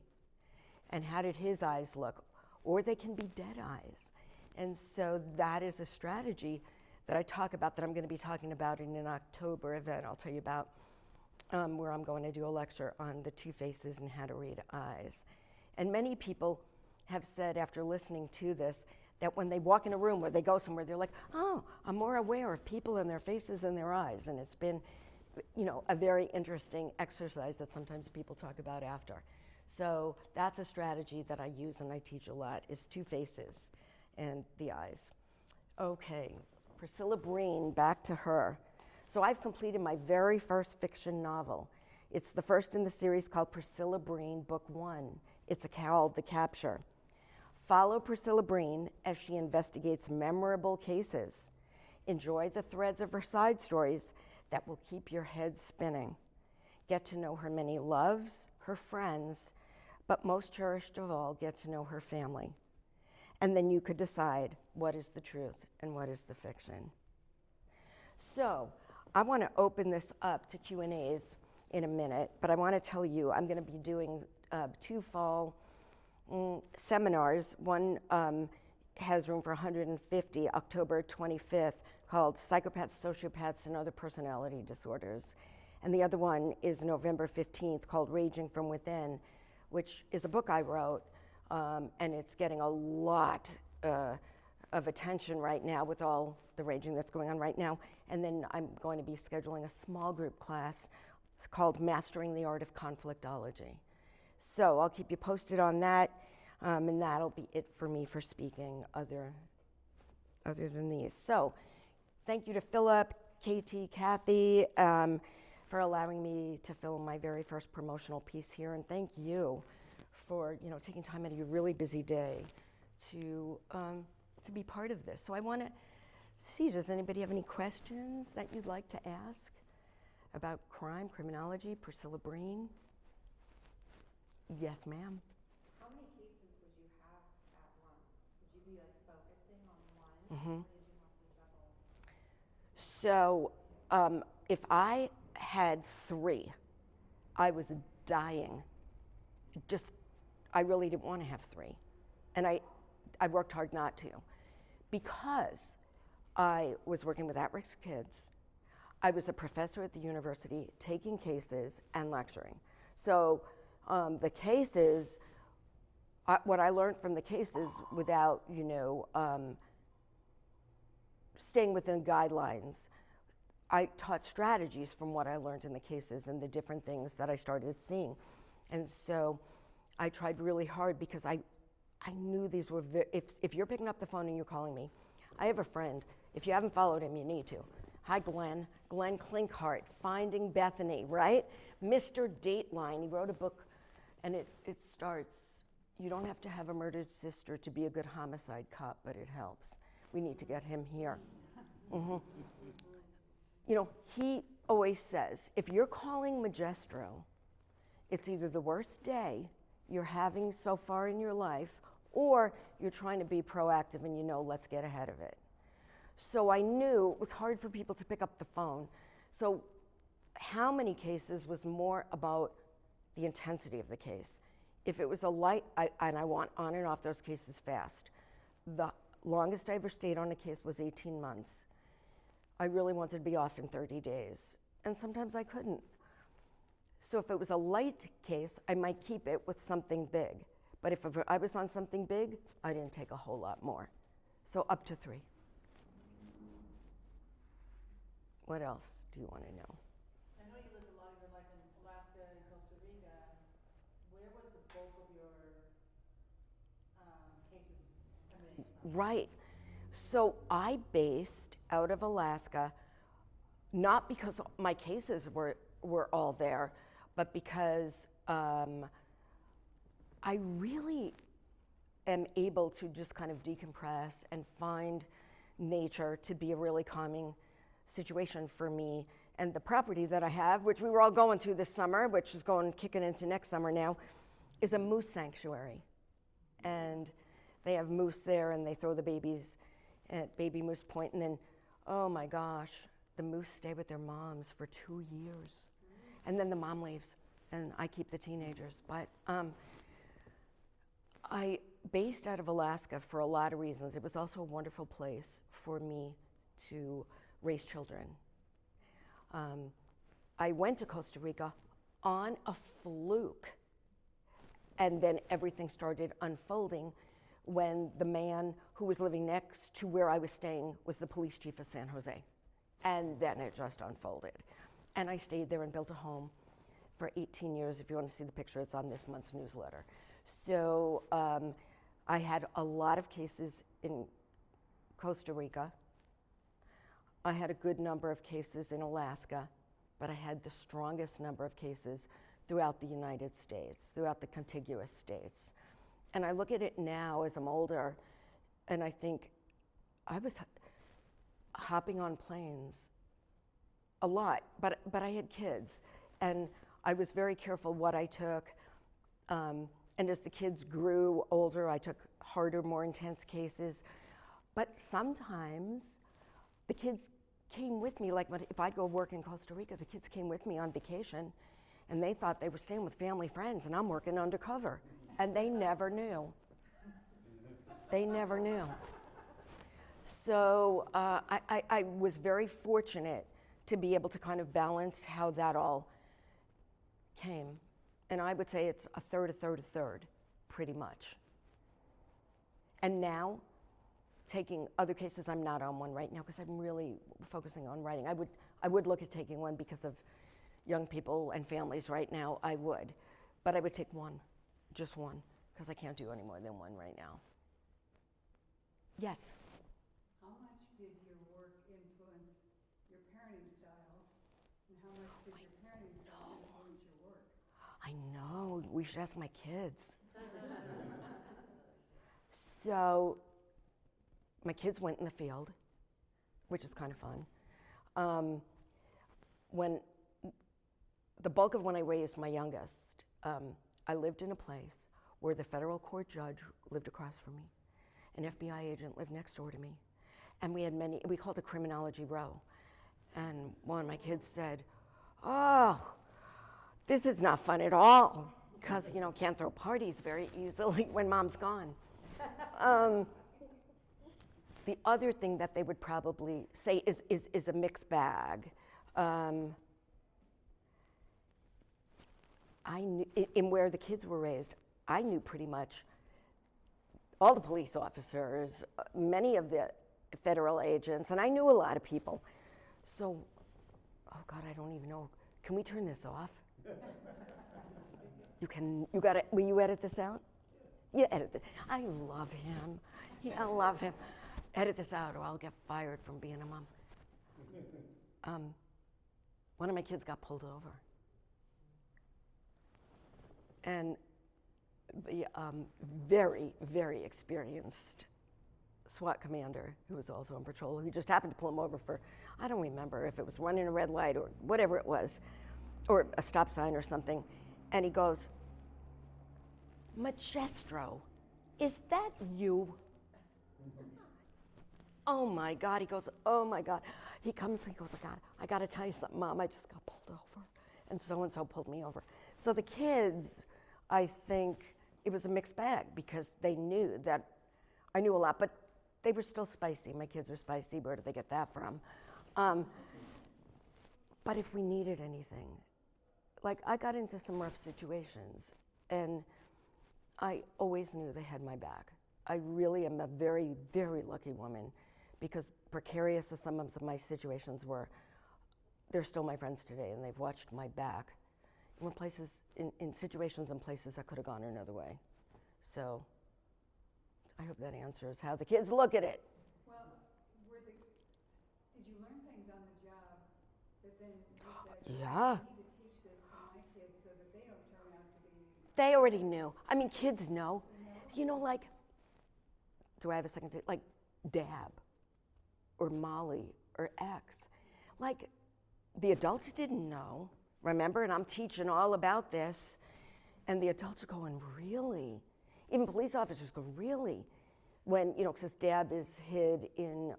and how did his eyes look? Or they can be dead eyes. And so that is a strategy that I talk about, that I'm going to be talking about in an October event I'll tell you about, where I'm going to do a lecture on the two faces and how to read eyes. And many people have said after listening to this that when they walk in a room or they go somewhere, they're like, oh, I'm more aware of people and their faces and their eyes. And it's been, a very interesting exercise that sometimes people talk about after. So that's a strategy that I use and I teach a lot, is two faces and the eyes. Okay, Priscilla Breen, back to her. So I've completed my very first fiction novel. It's the first in the series, called Priscilla Breen, Book 1. It's called The Capture. Follow Priscilla Breen as she investigates memorable cases. Enjoy the threads of her side stories that will keep your head spinning. Get to know her many loves, her friends, but most cherished of all, get to know her family. And then you could decide what is the truth and what is the fiction. So I want to open this up to Q&As in a minute, but I want to tell you I'm going to be doing 2 fall seminars. One has room for 150, October 25th, called Psychopaths, Sociopaths, and Other Personality Disorders. And the other one is November 15th, called Raging from Within, which is a book I wrote, and it's getting a lot of attention right now with all the raging that's going on right now. And then I'm going to be scheduling a small group class. It's called Mastering the Art of Conflictology. So I'll keep you posted on that, and that'll be it for me for speaking other than these. So thank you to Philip, Katie, Kathy, for allowing me to film my very first promotional piece here, and thank you for taking time out of your really busy day to be part of this. So I want to see, does anybody have any questions that you'd like to ask about crime, criminology, Priscilla Breen? Yes, ma'am. How many cases would you have at once? Would you be focusing on one, or did you have to juggle? So if I had 3, I was dying. I really didn't want to have 3. And I worked hard not to, because I was working with at-risk kids. I was a professor at the university taking cases and lecturing. So the cases, what I learned from the cases without, staying within guidelines, I taught strategies from what I learned in the cases and the different things that I started seeing. And so I tried really hard, because I knew these were, if you're picking up the phone and you're calling me, I have a friend, if you haven't followed him, you need to. Hi, Glenn. Glenn Klinkhart, Finding Bethany, right? Mr. Dateline. He wrote a book, and it starts, you don't have to have a murdered sister to be a good homicide cop, but it helps. We need to get him here. You know, he always says, if you're calling Magestro, it's either the worst day you're having so far in your life, or you're trying to be proactive and you know, let's get ahead of it. So I knew it was hard for people to pick up the phone. So how many cases was more about the intensity of the case. If it was a light, and I want on and off those cases fast. The longest I ever stayed on a case was 18 months. I really wanted to be off in 30 days, and sometimes I couldn't. So if it was a light case, I might keep it with something big. But if I was on something big, I didn't take a whole lot more. So up to 3. What else do you want to know? I know you lived a lot of your life in Alaska and Costa Rica. Where was the bulk of your cases emanating from? Right. So I based out of Alaska, not because my cases were all there, but because I really am able to just kind of decompress and find nature to be a really calming situation for me. And the property that I have, which we were all going to this summer, which is kicking into next summer now, is a moose sanctuary. And they have moose there, and they throw the babies at Baby Moose Point, and then, oh my gosh, the moose stay with their moms for 2 years. And then the mom leaves, and I keep the teenagers. But I based out of Alaska for a lot of reasons. It was also a wonderful place for me to raise children. I went to Costa Rica on a fluke, and then everything started unfolding when the man who was living next to where I was staying was the police chief of San Jose. And then it just unfolded. And I stayed there and built a home for 18 years. If you want to see the picture, it's on this month's newsletter. So I had a lot of cases in Costa Rica. I had a good number of cases in Alaska, but I had the strongest number of cases throughout the United States, throughout the contiguous states. And I look at it now as I'm older, and I think I was hopping on planes a lot, but I had kids, and I was very careful what I took. And as the kids grew older, I took harder, more intense cases. But sometimes the kids came with me, like if I'd go work in Costa Rica, the kids came with me on vacation, and they thought they were staying with family friends, and I'm working undercover. And they never knew. They never knew. So I was very fortunate to be able to kind of balance how that all came. And I would say it's a third, pretty much. And now, taking other cases, I'm not on one right now because I'm really focusing on writing. I would look at taking one because of young people and families right now, I would. But I would take one, just one, because I can't do any more than one right now. Yes? How much did your work influence your parenting style, and how much did your parenting style influence your work? I know, we should ask my kids. So, my kids went in the field, which is kind of fun. When the bulk of when I raised my youngest, I lived in a place where the federal court judge lived across from me. An FBI agent lived next door to me. And we had we called it Criminology Row. And one of my kids said, oh, this is not fun at all, because, can't throw parties very easily when mom's gone. The other thing that they would probably say is a mixed bag. I knew, in where the kids were raised, I knew pretty much all the police officers, many of the federal agents, and I knew a lot of people. So, oh God, I don't even know. Can we turn this off? You got it. Will you edit this out? Yeah, edit it. I love him. Yeah, I love him. Edit this out or I'll get fired from being a mom. one of my kids got pulled over. And the very, very experienced SWAT commander, who was also on patrol, who just happened to pull him over for, I don't remember if it was running a red light or whatever it was, or a stop sign or something. And he goes, Magestro, is that you? Oh my God, he goes, oh my God. He comes, he goes, I got to tell you something, Mom, I just got pulled over. And so pulled me over. So the kids, I think it was a mixed bag because they knew that I knew a lot, but they were still spicy. My kids are spicy. Where did they get that from? But if we needed anything, like I got into some rough situations and I always knew they had my back. I really am a very, very lucky woman because precarious as some of my situations were, they're still my friends today and they've watched my back in places, in situations and places that could have gone another way. So I hope that answers how the kids look at it. Well, did you learn things on the job that then you said, Yeah. I need to teach this to my kids so that they don't turn out to be... They already knew. I mean, kids know. You know, like, do I have a second to, like, Dab or Molly or X. Like, the adults didn't know, remember? And I'm teaching all about this. And the adults are going, really? Even police officers go, really? When, you know, because Dab is hid in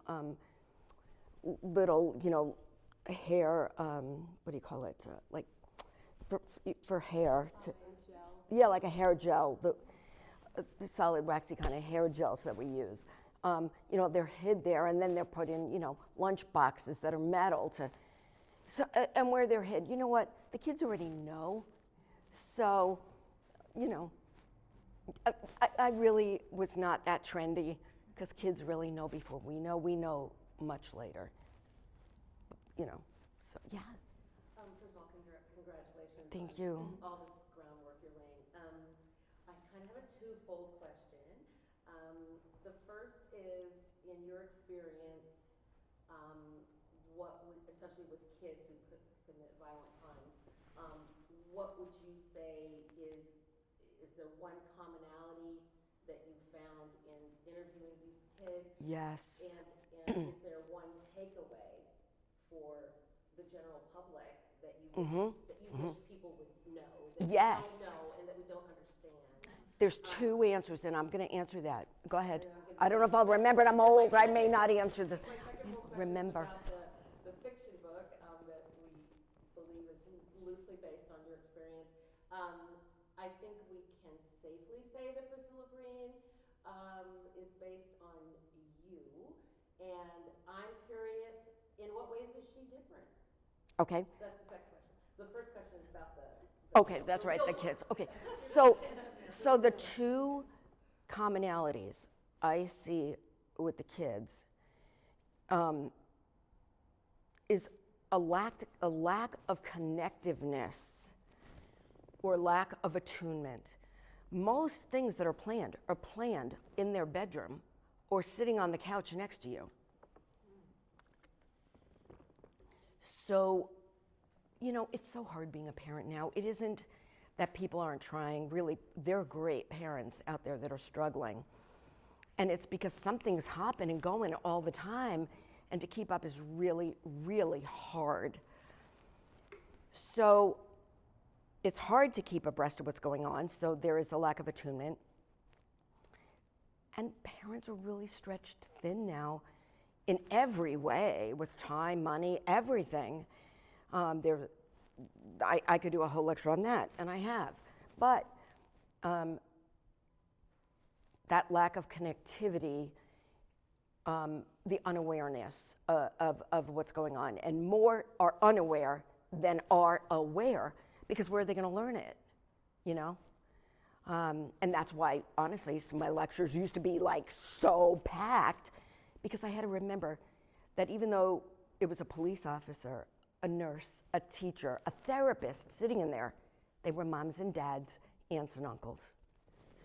little, you know, hair, what do you call it? Like, for hair. Yeah, like a hair gel, the solid waxy kind of hair gels that we use. You know, they're hid there and then they're put in, you know, lunch boxes that are metal to, so, and where they're hid, you know what, the kids already know. So, you know, I really was not that trendy because kids really know before we know much later, you know, so yeah. First of all, congratulations. Thank on you. All this groundwork you're laying. I kind of have a twofold question. The first is, in your experience, especially with kids who commit violent crimes, what would you say is there one commonality that you found in interviewing these kids? Yes. And is there one takeaway for the general public that you wish people would know, that Yes. we don't know and that we don't understand? There's two answers, and I'm going to answer that. Go ahead. I don't know if I'll remember it. I'm old. I may not answer this. My second whole question Remember. is about the fiction book that we believe is loosely based on your experience. I think we can safely say that Priscilla Breen is based on you, and I'm curious, in what ways is she different? Okay. So that's the second question. So the first question is about the Okay, that's right, the kids. Okay, so the two commonalities I see with the kids is a lack of connectiveness or lack of attunement. Most things that are planned in their bedroom or sitting on the couch next to you. So, you know, it's so hard being a parent now. It isn't that people aren't trying. Really, there are great parents out there that are struggling. And it's because something's hopping and going all the time, and to keep up is really, really hard. So it's hard to keep abreast of what's going on, so there is a lack of attunement. And parents are really stretched thin now in every way, with time, money, everything. I could do a whole lecture on that, and I have. But that lack of connectivity, the unawareness of what's going on, and more are unaware than are aware, because where are they going to learn it, you know? And that's why, honestly, some of my lectures used to be like so packed, because I had to remember that even though it was a police officer, a nurse, a teacher, a therapist sitting in there, they were moms and dads, aunts and uncles.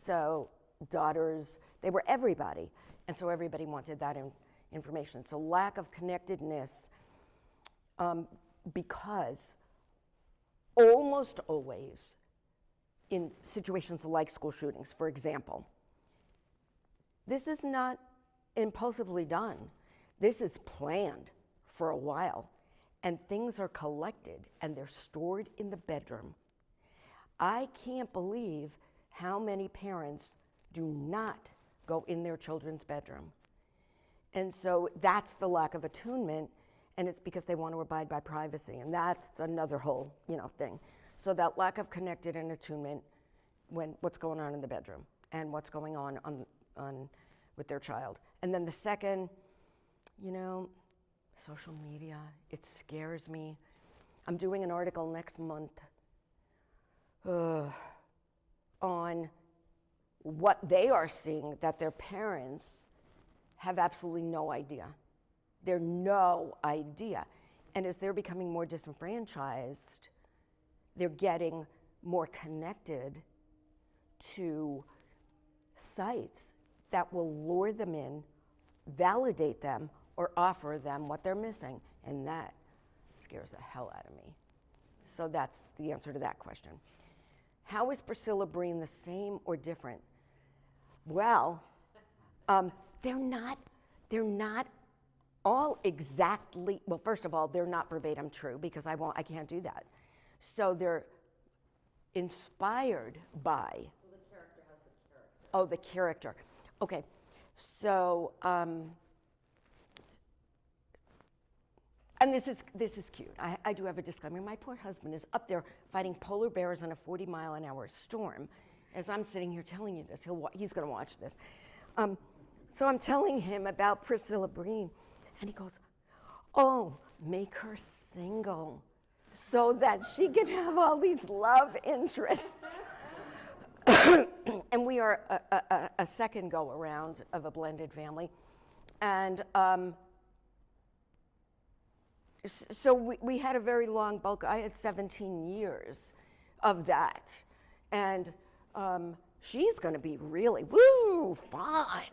So daughters, they were everybody. And so everybody wanted that information. So lack of connectedness because almost always in situations like school shootings, for example, this is not impulsively done. This is planned for a while, and things are collected and they're stored in the bedroom. I can't believe how many parents do not go in their children's bedroom. And so that's the lack of attunement, and it's because they want to abide by privacy, and that's another whole, thing. So that lack of connected and attunement when what's going on in the bedroom and what's going on with their child. And then the second, social media, it scares me. I'm doing an article next month on what they are seeing that their parents have absolutely no idea. They're no idea. And as they're becoming more disenfranchised, they're getting more connected to sites that will lure them in, validate them, or offer them what they're missing. And that scares the hell out of me. So that's the answer to that question. How is Priscilla Breen the same or different? Well, they're not all exactly, well, first of all, they're not verbatim true because I can't do that. So they're inspired by. Well, the character has the character. Oh, the character. Okay, so, and this is cute. I do have a disclaimer. My poor husband is up there fighting polar bears in a 40-mile-an-hour storm. As I'm sitting here telling you this, he's going to watch this. So I'm telling him about Priscilla Breen, and he goes, "Oh, make her single so that she can have all these love interests." And we are a second go-around of a blended family. And so we had a very long bulk. I had 17 years of that. And she's going to be really, fun.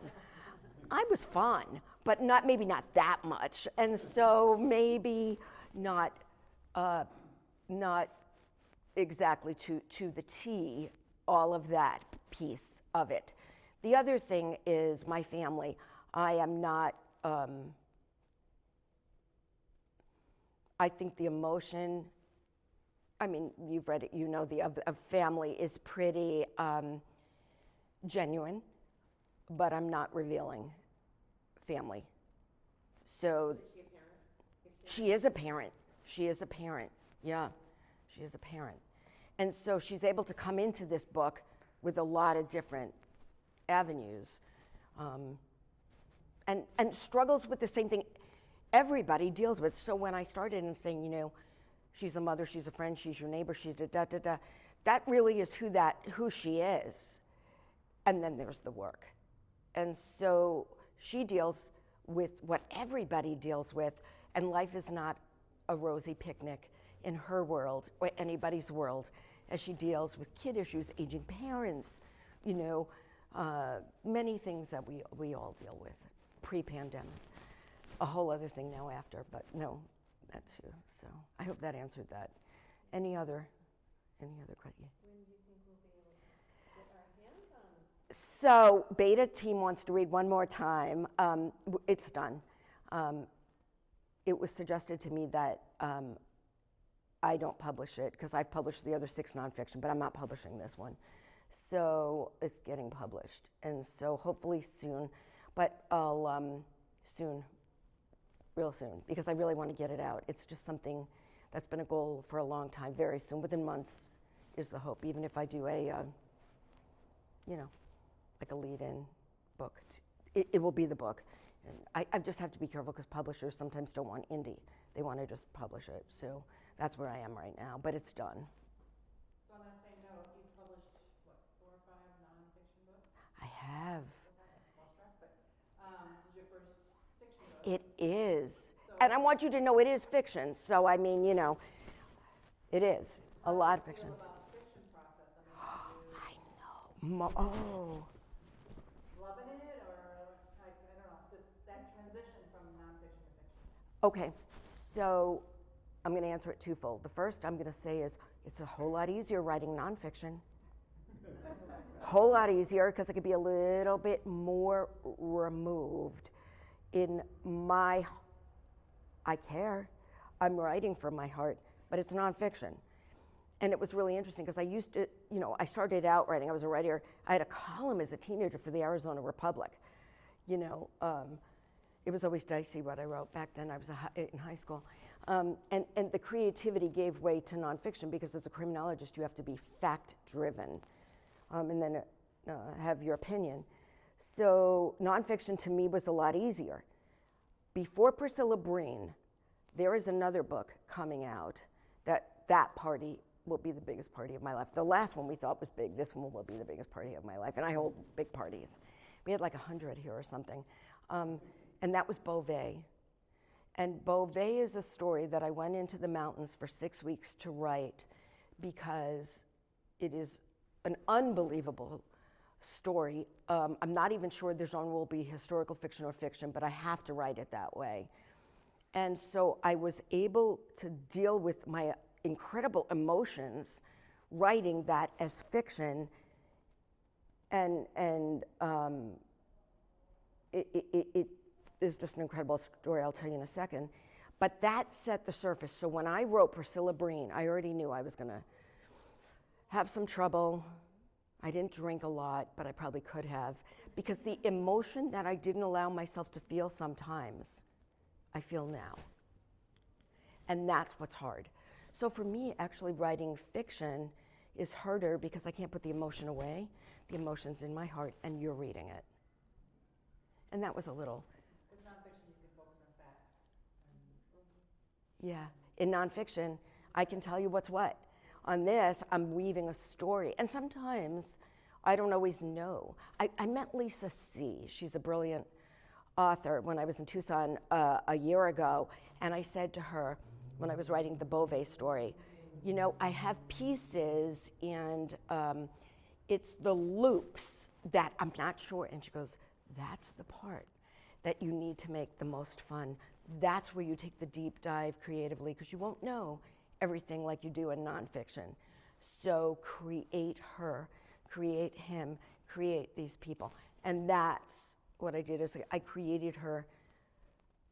I was fun, but maybe not that much. And so maybe not exactly to the T, all of that piece of it. The other thing is my family. I am not, I think the emotion, you've read it, of family is pretty genuine, but I'm not revealing family. So. Is she a parent? She is a parent. She is a parent. Yeah, she is a parent. And so she's able to come into this book with a lot of different avenues and struggles with the same thing everybody deals with. So when I started in saying, she's a mother, she's a friend, she's your neighbor, she's da-da-da-da, that really is who she is. And then there's the work. And so she deals with what everybody deals with, and life is not a rosy picnic in her world or anybody's world as she deals with kid issues, aging parents, many things that we all deal with pre-pandemic. A whole other thing now after, but no, that too. So I hope that answered that. Any other question? When do you think we'll be able to get our hands on it? So beta team wants to read one more time. It's done. It was suggested to me that I don't publish it because I've published the other 6 nonfiction, but I'm not publishing this one. So it's getting published, and so hopefully soon, but I'll real soon, because I really want to get it out. It's just something that's been a goal for a long time. Very soon, within months, is the hope. Even if I do a, like a lead-in book, it will be the book. And I just have to be careful because publishers sometimes don't want indie. They want to just publish it. So that's where I am right now, but it's done. So on that same note, you've published, 4 or 5 nonfiction books? I have. Lost track, but this is your first fiction book. It is. So- And I want you to know it is fiction. So, it is. A lot of fiction. How do you feel about the fiction process? Do you I know. loving it, or I don't know, just that transition from nonfiction to fiction? Okay. So I'm going to answer it twofold. The first I'm going to say is it's a whole lot easier writing nonfiction. Whole lot easier because it could be a little bit more removed in my, I care, I'm writing from my heart, but it's nonfiction. And it was really interesting because I used to, I started out writing, I was a writer, I had a column as a teenager for the Arizona Republic. It was always dicey what I wrote back then. I was in high school. And the creativity gave way to nonfiction because as a criminologist, you have to be fact-driven and then have your opinion. So nonfiction to me was a lot easier. Before Priscilla Breen, there is another book coming out that party will be the biggest party of my life. The last one we thought was big. This one will be the biggest party of my life. And I hold big parties. We had like 100 here or something. And that was Beauvais. And Beauvais is a story that I went into the mountains for 6 weeks to write because it is an unbelievable story. I'm not even sure the genre will be historical fiction or fiction, but I have to write it that way. And so I was able to deal with my incredible emotions writing that as fiction, and it is just an incredible story. I'll tell you in a second. But that set the surface. So when I wrote Priscilla Breen, I already knew I was going to have some trouble. I didn't drink a lot, but I probably could have, because the emotion that I didn't allow myself to feel sometimes, I feel now. And that's what's hard. So for me, actually writing fiction is harder because I can't put the emotion away. The emotion's in my heart, and you're reading it. And that was a little... With nonfiction, you can focus on facts. Yeah, in nonfiction, I can tell you what's what. On this, I'm weaving a story. And sometimes I don't always know. I met Lisa C. She's a brilliant author when I was in Tucson a year ago. And I said to her, when I was writing the Beauvais story, I have pieces and it's the loops that I'm not sure. And she goes, that's the part that you need to make the most fun. That's where you take the deep dive creatively, because you won't know everything like you do in nonfiction. So create her, create him, create these people. And that's what I did, is I created her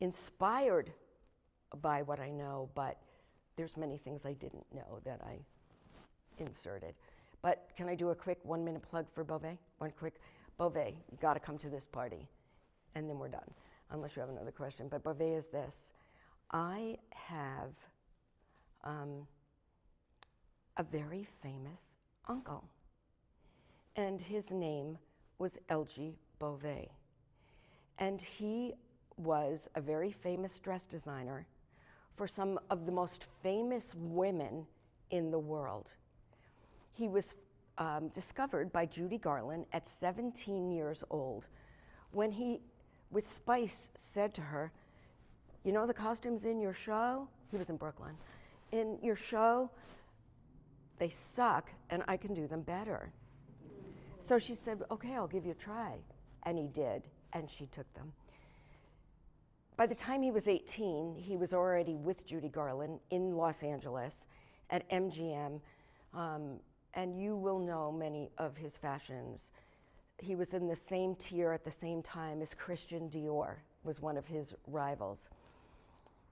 inspired by what I know, but there's many things I didn't know that I inserted. But can I do a quick 1-minute plug for Beauvais? One quick, Beauvais, you gotta come to this party. And then we're done, unless you have another question. But Beauvais is this. I have a very famous uncle, and his name was L.G. Beauvais. And he was a very famous dress designer for some of the most famous women in the world. He was discovered by Judy Garland at 17 years old, when he, with spice, said to her, the costumes in your show, he was in Brooklyn, in your show, they suck and I can do them better. So she said, okay, I'll give you a try. And he did, and she took them. By the time he was 18, he was already with Judy Garland in Los Angeles at MGM, and you will know many of his fashions. He was in the same tier at the same time as Christian Dior, was one of his rivals.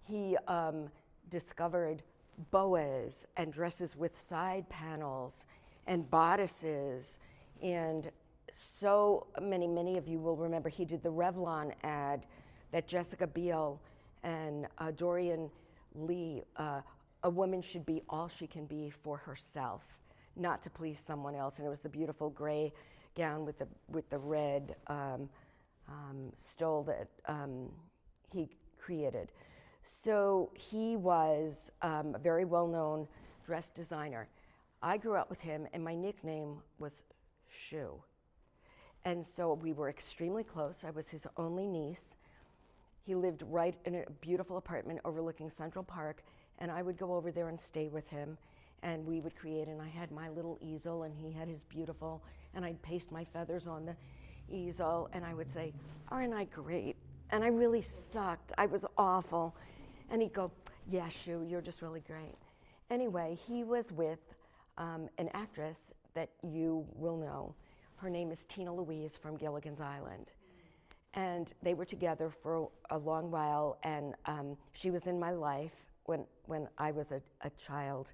He discovered boas and dresses with side panels and bodices, and so many of you will remember he did the Revlon ad that Jessica Biel and Dorian Lee, a woman should be all she can be for herself, not to please someone else. And it was the beautiful gray gown with the red stole that he created. So he was a very well-known dress designer. I grew up with him, and my nickname was Shoe. And so we were extremely close. I was his only niece. He lived right in a beautiful apartment overlooking Central Park, and I would go over there and stay with him, and we would create, and I had my little easel, and he had his beautiful, and I'd paste my feathers on the easel, and I would say, aren't I great? And I really sucked. I was awful. And he'd go, Yeah, Shu, you're just really great. Anyway, he was with an actress that you will know. Her name is Tina Louise from Gilligan's Island. And they were together for a long while, and she was in my life when I was a child.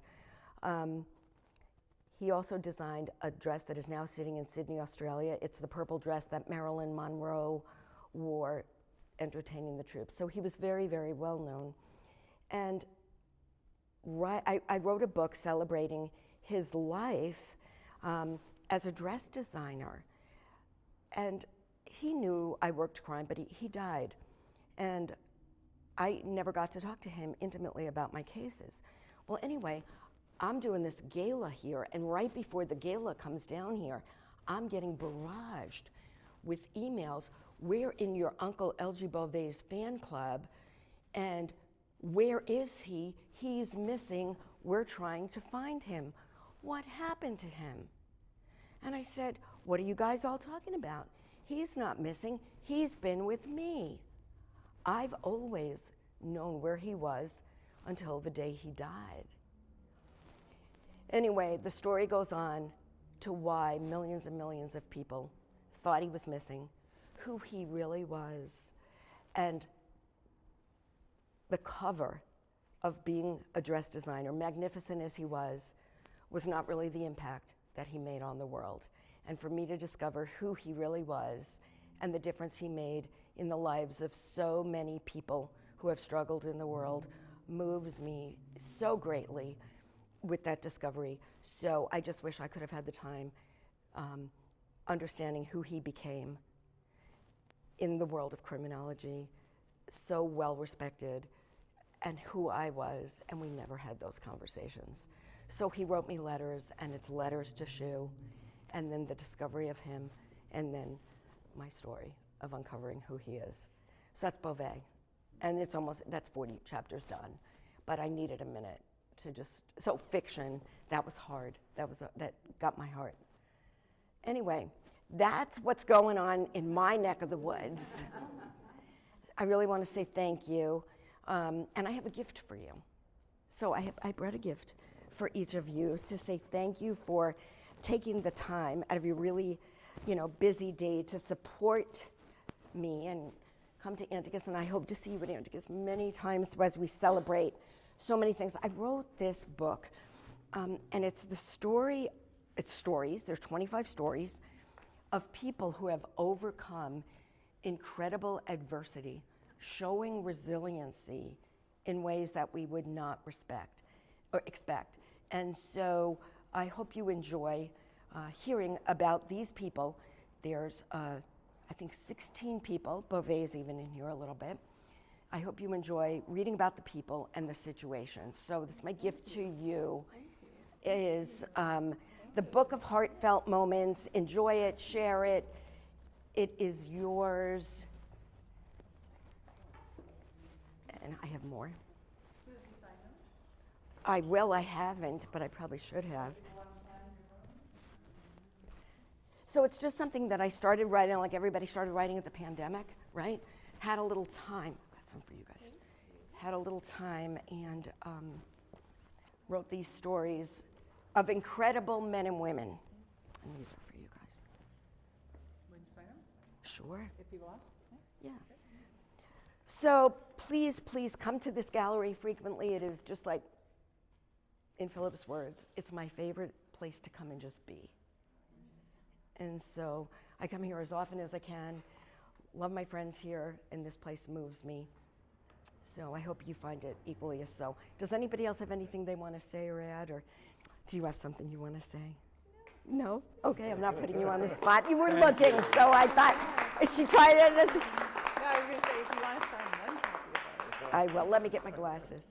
He also designed a dress that is now sitting in Sydney, Australia. It's the purple dress that Marilyn Monroe wore entertaining the troops. So he was very, very well known. And I wrote a book celebrating his life as a dress designer. And he knew I worked crime, but he died. And I never got to talk to him intimately about my cases. Well, anyway, I'm doing this gala here, and right before the gala comes down here, I'm getting barraged with emails. We're in your Uncle L.G. Beauvais fan club, and where is he? He's missing. We're trying to find him. What happened to him? And I said, what are you guys all talking about? He's not missing. He's been with me. I've always known where he was until the day he died. Anyway, the story goes on to why millions and millions of people thought he was missing, who he really was, and the cover of being a dress designer, magnificent as he was not really the impact that he made on the world. And for me to discover who he really was and the difference he made in the lives of so many people who have struggled in the world moves me so greatly with that discovery. So I just wish I could have had the time understanding who he became in the world of criminology, so well respected, and who I was, and we never had those conversations. So he wrote me letters, and it's letters to Shu, and then the discovery of him, and then my story of uncovering who he is. So that's Beauvais, and that's 40 chapters done, but I needed a minute to just, so fiction, that was hard, that got my heart. Anyway, that's what's going on in my neck of the woods. I really want to say thank you, and I have a gift for you. So I brought a gift for each of you to say thank you for taking the time out of your really, busy day to support me and come to Anticus, and I hope to see you at Anticus many times as we celebrate so many things. I wrote this book, and it's stories, there's 25 stories of people who have overcome incredible adversity, showing resiliency in ways that we would not expect. And so I hope you enjoy hearing about these people. There's, I think, 16 people. Beauvais is even in here a little bit. I hope you enjoy reading about the people and the situations. So this, my gift to you is the Book of Heartfelt Moments. Enjoy it, share it. It is yours. And I have more. I will, I haven't, but I probably should have. So it's just something that I started writing, like everybody started writing at the pandemic, right? Had a little time, got some for you guys. Had a little time and wrote these stories of incredible men and women. And these are for you guys. When you sign up, Sure. if people ask? Yeah. So please come to this gallery frequently. It is just like, in Philip's words, it's my favorite place to come and just be. And so I come here as often as I can, love my friends here, and this place moves me. So I hope you find it equally as so. Does anybody else have anything they want to say or add, or do you have something you want to say? No? Okay, I'm not putting you on the spot. You were looking, so I thought, is she trying to? No, I was going to say, if you want to sign one copy of it. I will. Let me get my glasses.